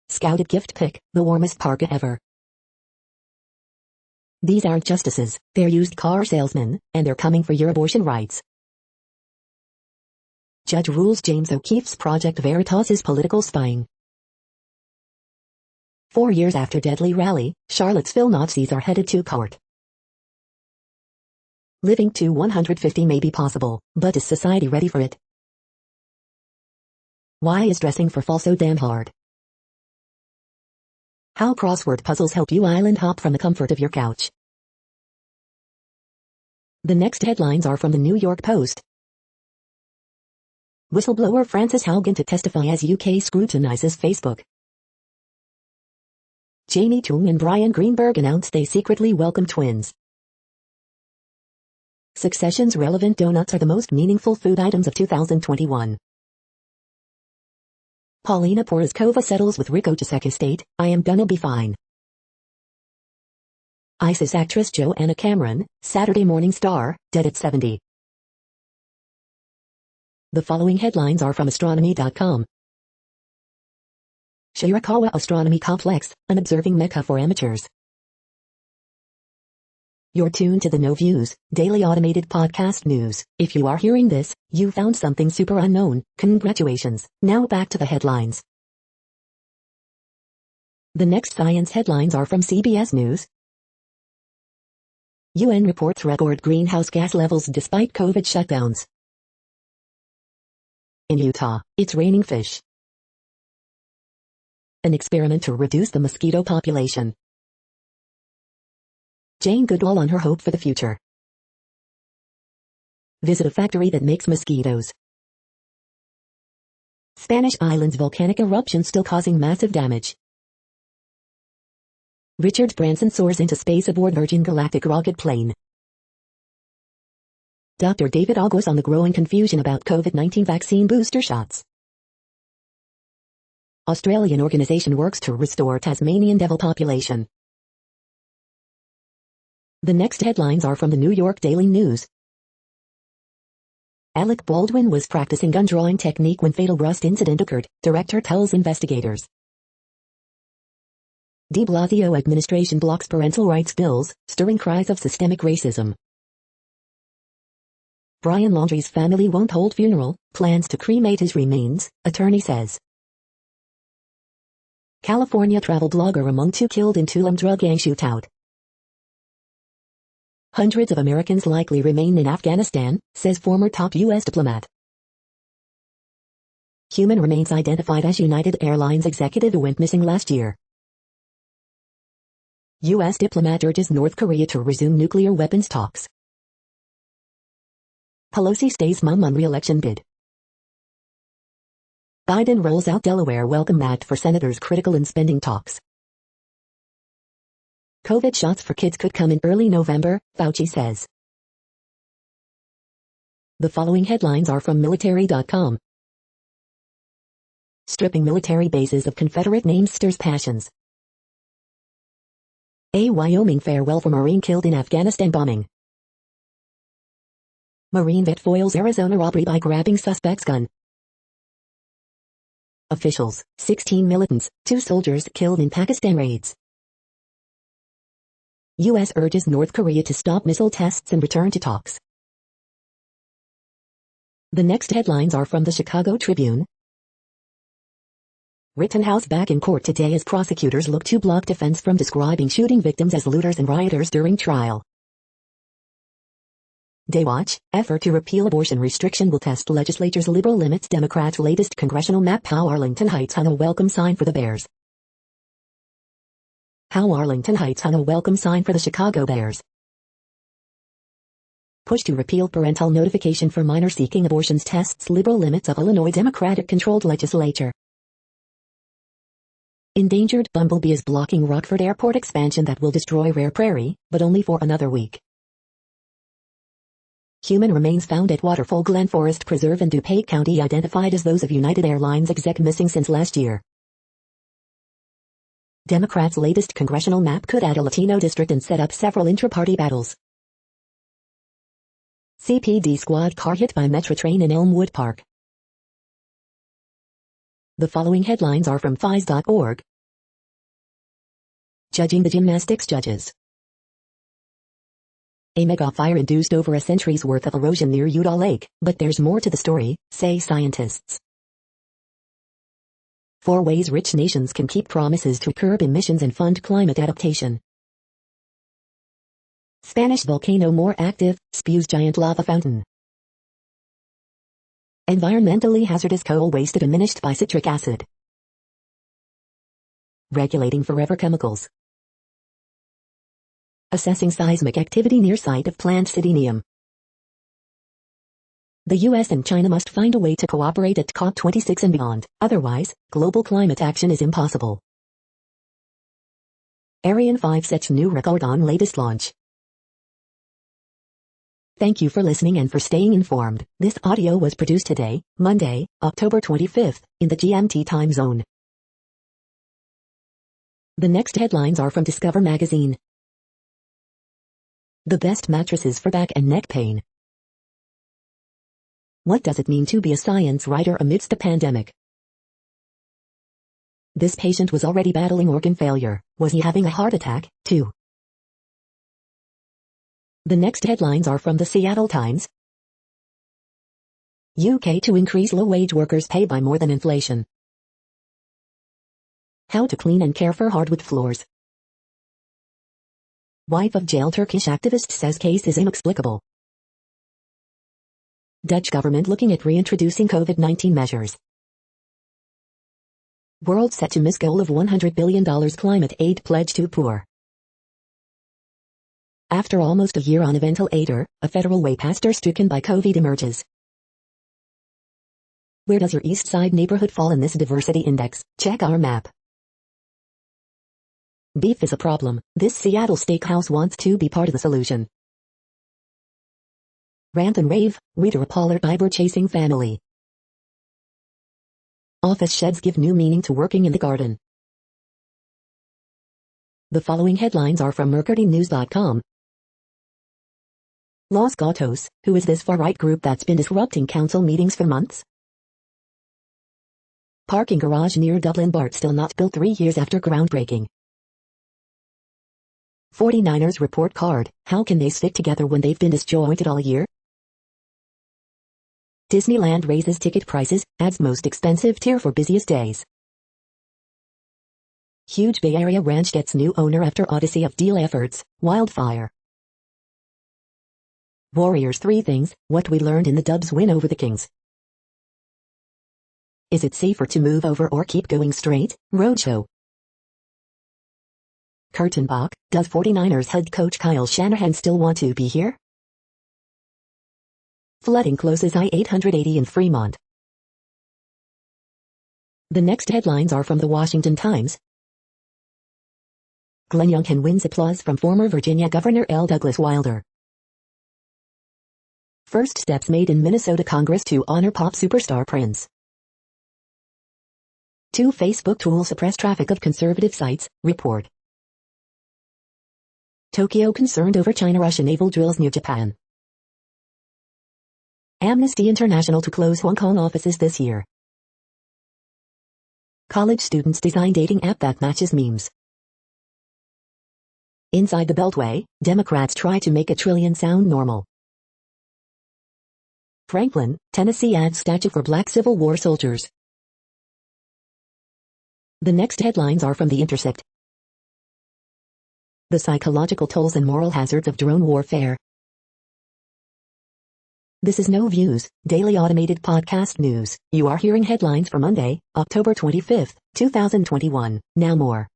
Scouted gift pick, the warmest parka ever. These aren't justices, they're used car salesmen, and they're coming for your abortion rights. Judge rules James O'Keefe's Project Veritas is political spying. 4 years after deadly rally, Charlottesville Nazis are headed to court. Living to 150 may be possible, but is society ready for it? Why is dressing for fall so damn hard? How crossword puzzles help you island hop from the comfort of your couch. The next headlines are from the New York Post. Whistleblower Frances Haugen to testify as UK scrutinizes Facebook. Jamie Chung and Brian Greenberg announced they secretly welcome twins. Succession's relevant donuts are the most meaningful food items of 2021. Paulina Porizkova settles with Rico Jacek estate, I am gonna be fine. ISIS actress Joanna Cameron, Saturday Morning Star, dead at 70. The following headlines are from astronomy.com. Shirakawa Astronomy Complex, an observing mecca for amateurs. You're tuned to the No Views, daily automated podcast news. If you are hearing this, you found something super unknown. Congratulations. Now back to the headlines. The next science headlines are from CBS News. UN reports record greenhouse gas levels despite COVID shutdowns. In Utah, it's raining fish. An experiment to reduce the mosquito population. Jane Goodall on her hope for the future. Visit a factory that makes mosquitoes. Spanish islands volcanic eruption still causing massive damage. Richard Branson soars into space aboard Virgin Galactic rocket plane. Dr. David August on the growing confusion about COVID-19 vaccine booster shots. Australian organization works to restore Tasmanian devil population. The next headlines are from the New York Daily News. Alec Baldwin was practicing gun drawing technique when fatal rust incident occurred, director tells investigators. De Blasio administration blocks parental rights bills, stirring cries of systemic racism. Brian Laundrie's family won't hold funeral, plans to cremate his remains, attorney says. California travel blogger among two killed in Tulum drug gang shootout. Hundreds of Americans likely remain in Afghanistan, says former top U.S. diplomat. Human remains identified as United Airlines executive who went missing last year. U.S. diplomat urges North Korea to resume nuclear weapons talks. Pelosi stays mum on re-election bid. Biden rolls out Delaware Welcome Act for senators critical in spending talks. COVID shots for kids could come in early November, Fauci says. The following headlines are from military.com. Stripping military bases of Confederate names stirs passions. A Wyoming farewell for Marine killed in Afghanistan bombing. Marine vet foils Arizona robbery by grabbing suspect's gun. Officials, 16 militants, 2 soldiers killed in Pakistan raids. U.S. urges North Korea to stop missile tests and return to talks. The next headlines are from the Chicago Tribune. Rittenhouse back in court today as prosecutors look to block defense from describing shooting victims as looters and rioters during trial. Daywatch, effort to repeal abortion restriction will test legislature's liberal limits. Democrats' latest congressional map. How Arlington Heights hung a welcome sign for the Bears. How Arlington Heights hung a welcome sign for the Chicago Bears. Push to repeal parental notification for minors seeking abortions tests liberal limits of Illinois Democratic-controlled legislature. Endangered bumblebee is blocking Rockford Airport expansion that will destroy rare prairie, but only for another week. Human remains found at Waterfall Glen Forest Preserve in DuPage County identified as those of United Airlines exec missing since last year. Democrats' latest congressional map could add a Latino district and set up several intra-party battles. CPD squad car hit by Metro train in Elmwood Park. The following headlines are from FIS.org. Judging the gymnastics judges. A mega fire induced over a century's worth of erosion near Utah Lake, but there's more to the story, say scientists. 4 ways rich nations can keep promises to curb emissions and fund climate adaptation. Spanish volcano more active, spews giant lava fountain. Environmentally hazardous coal waste diminished by citric acid. Regulating forever chemicals. Assessing seismic activity near site of plant selenium. The U.S. and China must find a way to cooperate at COP26 and beyond, otherwise, global climate action is impossible. Ariane 5 sets new record on latest launch. Thank you for listening and for staying informed. This audio was produced today, Monday, October 25th, in the GMT time zone. The next headlines are from Discover magazine. The best mattresses for back and neck pain. What does it mean to be a science writer amidst the pandemic? This patient was already battling organ failure. Was he having a heart attack, too? The next headlines are from the Seattle Times. UK to increase low-wage workers' pay by more than inflation. How to clean and care for hardwood floors. Wife of jailed Turkish activist says case is inexplicable. Dutch government looking at reintroducing COVID-19 measures. World set to miss goal of $100 billion climate aid pledge to poor. After almost a year on a ventilator, a federal way pastor stricken by COVID emerges. Where does your East Side neighborhood fall in this diversity index? Check our map. Beef is a problem. This Seattle steakhouse wants to be part of the solution. Rant and rave, reader a Pollard Biber-chasing family. Office sheds give new meaning to working in the garden. The following headlines are from mercurynews.com. Los Gatos, who is this far-right group that's been disrupting council meetings for months? Parking garage near Dublin BART still not built 3 years after groundbreaking. 49ers report card, how can they stick together when they've been disjointed all year? Disneyland raises ticket prices, adds most expensive tier for busiest days. Huge Bay Area ranch gets new owner after odyssey of deal efforts, wildfire. Warriors 3 things, what we learned in the Dubs win over the Kings. Is it safer to move over or keep going straight? Roadshow. Kurtenbach, does 49ers head coach Kyle Shanahan still want to be here? Flooding closes I-880 in Fremont. The next headlines are from the Washington Times. Glenn Youngkin wins applause from former Virginia Governor L. Douglas Wilder. First steps made in Minnesota Congress to honor pop superstar Prince. 2 Facebook tools suppress traffic of conservative sites, report. Tokyo concerned over China-Russia naval drills near Japan. Amnesty International to close Hong Kong offices this year. College students design dating app that matches memes. Inside the Beltway, Democrats try to make $1 trillion sound normal. Franklin, Tennessee adds statue for Black Civil War soldiers. The next headlines are from The Intercept. The psychological tolls and moral hazards of drone warfare. This is No Views, daily automated podcast news. You are hearing headlines for Monday, October 25th, 2021. Now more.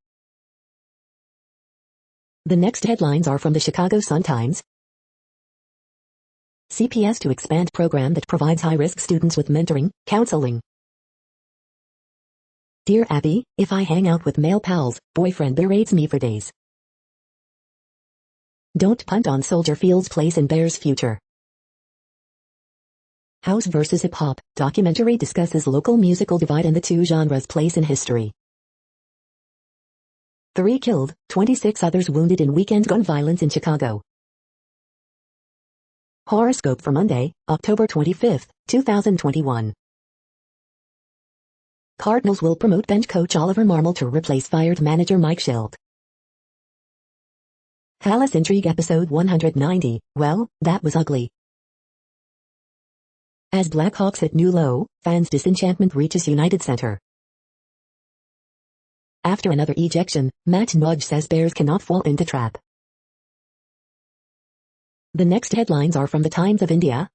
The next headlines are from the Chicago Sun-Times. CPS to expand program that provides high-risk students with mentoring, counseling. Dear Abby, if I hang out with male pals, boyfriend berates me for days. Don't punt on Soldier Field's place in Bears' future. House vs. Hip Hop, documentary discusses local musical divide and the 2 genres' place in history. 3 killed, 26 others wounded in weekend gun violence in Chicago. Horoscope for Monday, October 25th, 2021. Cardinals will promote bench coach Oliver Marmol to replace fired manager Mike Schilt. Palace Intrigue episode 190, well, that was ugly. As Blackhawks hit new low, fans' disenchantment reaches United Center. After another ejection, Matt Nudge says Bears cannot fall into trap. The next headlines are from the Times of India.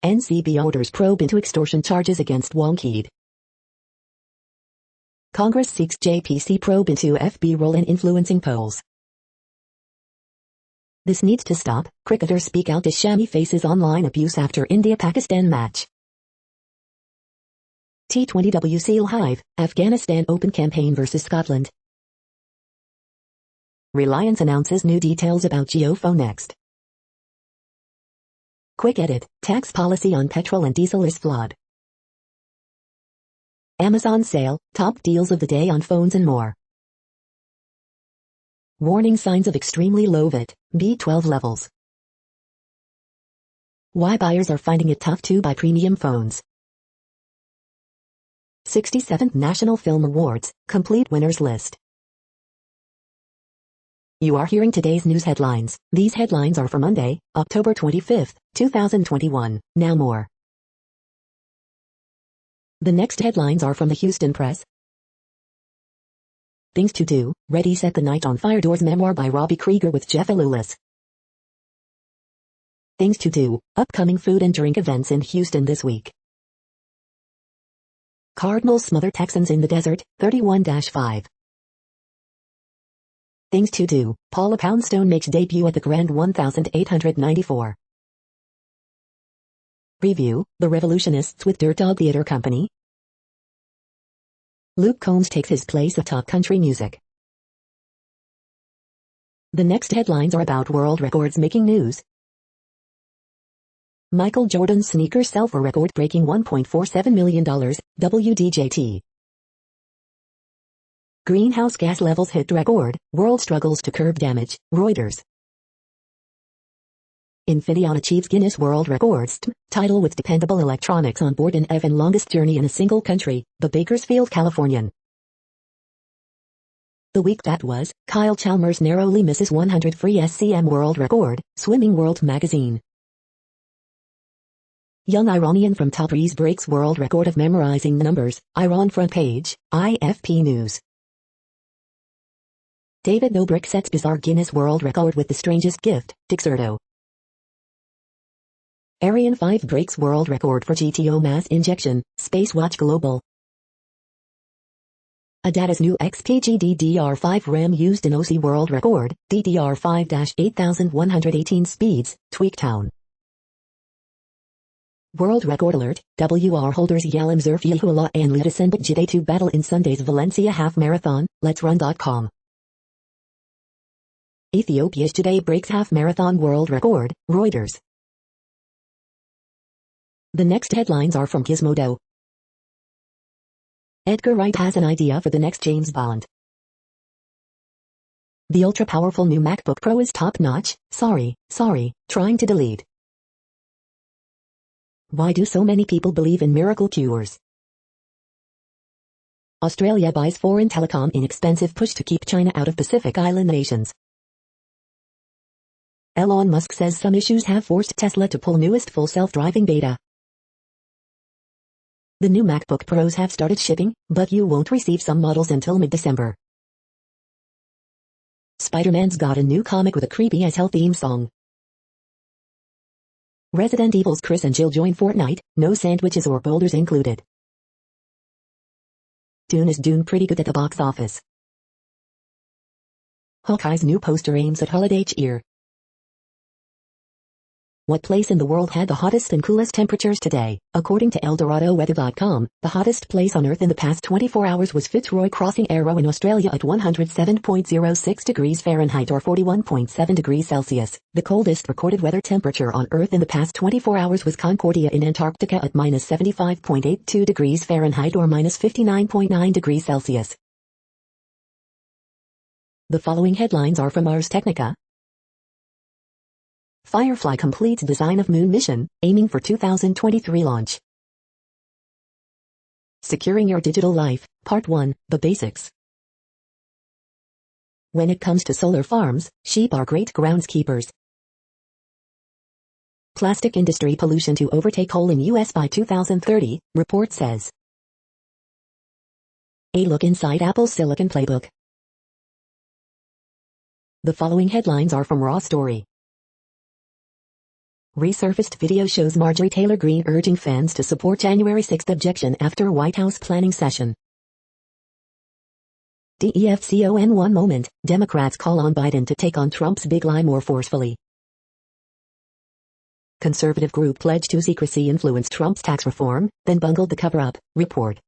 NCB orders probe into extortion charges against Wankhede. Congress seeks JPC probe into FB role in influencing polls. This needs to stop, cricketers speak out as Shami faces online abuse after India-Pakistan match. T20 Seal Hive, Afghanistan Open campaign versus Scotland. Reliance announces new details about JioPhone next. Quick edit, tax policy on petrol and diesel is flawed. Amazon sale, top deals of the day on phones and more. Warning signs of extremely low vit, B12 levels. Why buyers are finding it tough to buy premium phones. 67th National Film Awards, complete winners list. You are hearing today's news headlines. These headlines are for Monday, October 25, 2021. Now more. The next headlines are from the Houston Press. Things to do, Ready Set the Night on Fire Doors memoir by Robbie Krieger with Jeff Alulis. Things to do, upcoming food and drink events in Houston this week. Cardinals smother Texans in the desert, 31-5. Things to do, Paula Poundstone makes debut at the Grand 1894. Review, The Revolutionists with Dirt Dog Theater Company. Luke Combs takes his place of top country music. The next headlines are about world records making news. Michael Jordan's sneakers sell for record-breaking $1.47 million, WDJT. Greenhouse gas levels hit record, world struggles to curb damage, Reuters. Infineon achieves Guinness World Records title with dependable electronics on board in EV longest journey in a single country, the Bakersfield, Californian. The week that was, Kyle Chalmers narrowly misses 100 free SCM world record, Swimming World magazine. Young Iranian from Tabriz breaks world record of memorizing numbers, Iran front page, IFP News. David Dobrik sets bizarre Guinness World Record with the strangest gift, Dixerto. Ariane 5 breaks world record for GTO mass injection, Spacewatch Global. Adata's new XPG DDR5 RAM used in OC world record, DDR5-8118 speeds, Tweaktown. World record alert, WR holders Yalim Zerfiyehullah and Lidisenbek Jide to battle in Sunday's Valencia half marathon, letsrun.com. Ethiopia's today breaks half-marathon world record, Reuters. The next headlines are from Gizmodo. Edgar Wright has an idea for the next James Bond. The ultra-powerful new MacBook Pro is top-notch, sorry, trying to delete. Why do so many people believe in miracle cures? Australia buys foreign telecom inexpensive push to keep China out of Pacific Island nations. Elon Musk says some issues have forced Tesla to pull newest full self-driving beta. The new MacBook Pros have started shipping, but you won't receive some models until mid-December. Spider-Man's got a new comic with a creepy-as-hell theme song. Resident Evil's Chris and Jill join Fortnite, no sandwiches or boulders included. Dune is doing pretty good at the box office. Hawkeye's new poster aims at holiday cheer. What place in the world had the hottest and coolest temperatures today? According to ElDoradoWeather.com, the hottest place on Earth in the past 24 hours was Fitzroy Crossing Arrow in Australia at 107.06 degrees Fahrenheit or 41.7 degrees Celsius. The coldest recorded weather temperature on Earth in the past 24 hours was Concordia in Antarctica at minus 75.82 degrees Fahrenheit or minus 59.9 degrees Celsius. The following headlines are from Ars Technica. Firefly completes design of moon mission, aiming for 2023 launch. Securing your digital life, Part 1, the basics. When it comes to solar farms, sheep are great groundskeepers. Plastic industry pollution to overtake coal in U.S. by 2030, report says. A look inside Apple's Silicon Playbook. The following headlines are from Raw Story. Resurfaced video shows Marjorie Taylor Greene urging fans to support January 6 objection after White House planning session. DEFCON one moment, Democrats call on Biden to take on Trump's big lie more forcefully. Conservative group pledge to secrecy influenced Trump's tax reform, then bungled the cover-up, report.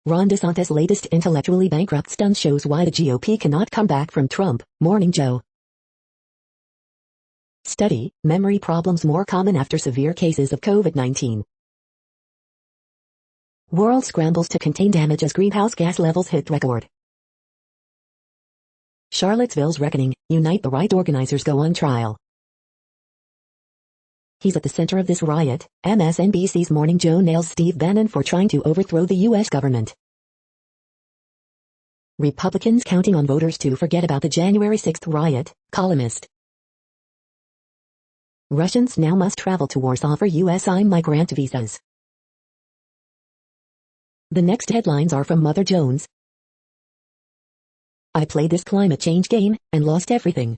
Ron DeSantis' latest intellectually bankrupt stunt shows why the GOP cannot come back from Trump, Morning Joe. Study, memory problems more common after severe cases of COVID-19. World scrambles to contain damage as greenhouse gas levels hit record. Charlottesville's reckoning, unite the right organizers go on trial. He's at the center of this riot. MSNBC's Morning Joe nails Steve Bannon for trying to overthrow the U.S. government. Republicans counting on voters to forget about the January 6th riot, columnist. Russians now must travel to Warsaw for USI migrant visas. The next headlines are from Mother Jones. I played this climate change game and lost everything.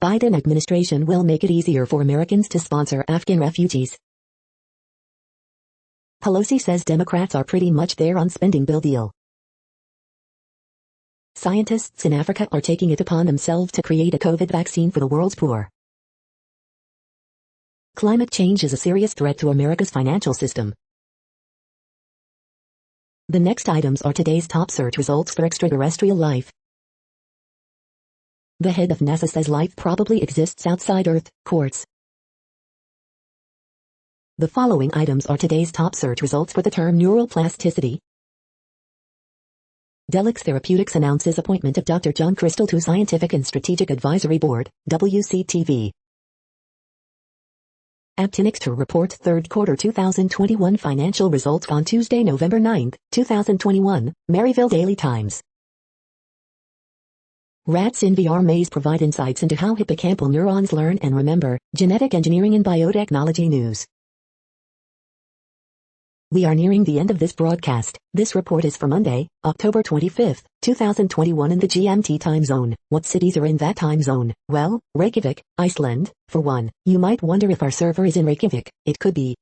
Biden administration will make it easier for Americans to sponsor Afghan refugees. Pelosi says Democrats are pretty much there on spending bill deal. Scientists in Africa are taking it upon themselves to create a COVID vaccine for the world's poor. Climate change is a serious threat to America's financial system. The next items are today's top search results for extraterrestrial life. The head of NASA says life probably exists outside Earth, quartz. The following items are today's top search results for the term neuroplasticity. Delix Therapeutics announces appointment of Dr. John Crystal to Scientific and Strategic Advisory Board, WCTV. Aptinix reports third quarter 2021 financial results on Tuesday, November 9, 2021, Maryville Daily Times. Rats in VR maze provide insights into how hippocampal neurons learn and remember. Genetic engineering and biotechnology news. We are nearing the end of this broadcast. This report is for Monday, October 25, 2021 in the GMT time zone. What cities are in that time zone? Well, Reykjavik, Iceland, for one. You might wonder if our server is in Reykjavik. It could be.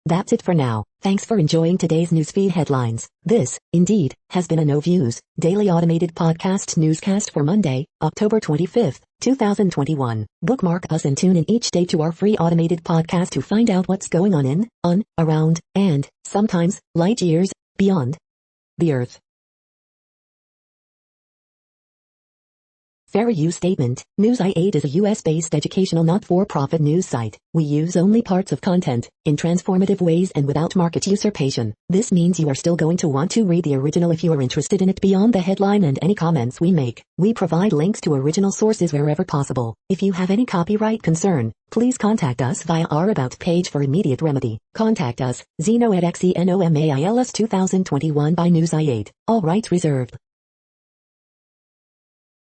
That's it for now. Thanks for enjoying today's newsfeed headlines. This, indeed, has been a No Views, daily automated podcast newscast for Monday, October 25, 2021. Bookmark us and tune in each day to our free automated podcast to find out what's going on, around, and, sometimes, light years, beyond the Earth. Fair use statement. News i8 is a US-based educational not-for-profit news site. We use only parts of content, in transformative ways and without market usurpation. This means you are still going to want to read the original if you are interested in it beyond the headline and any comments we make. We provide links to original sources wherever possible. If you have any copyright concern, please contact us via our About page for immediate remedy. Contact us, Zeno at XENOMAILS 2021 by News i8. All rights reserved.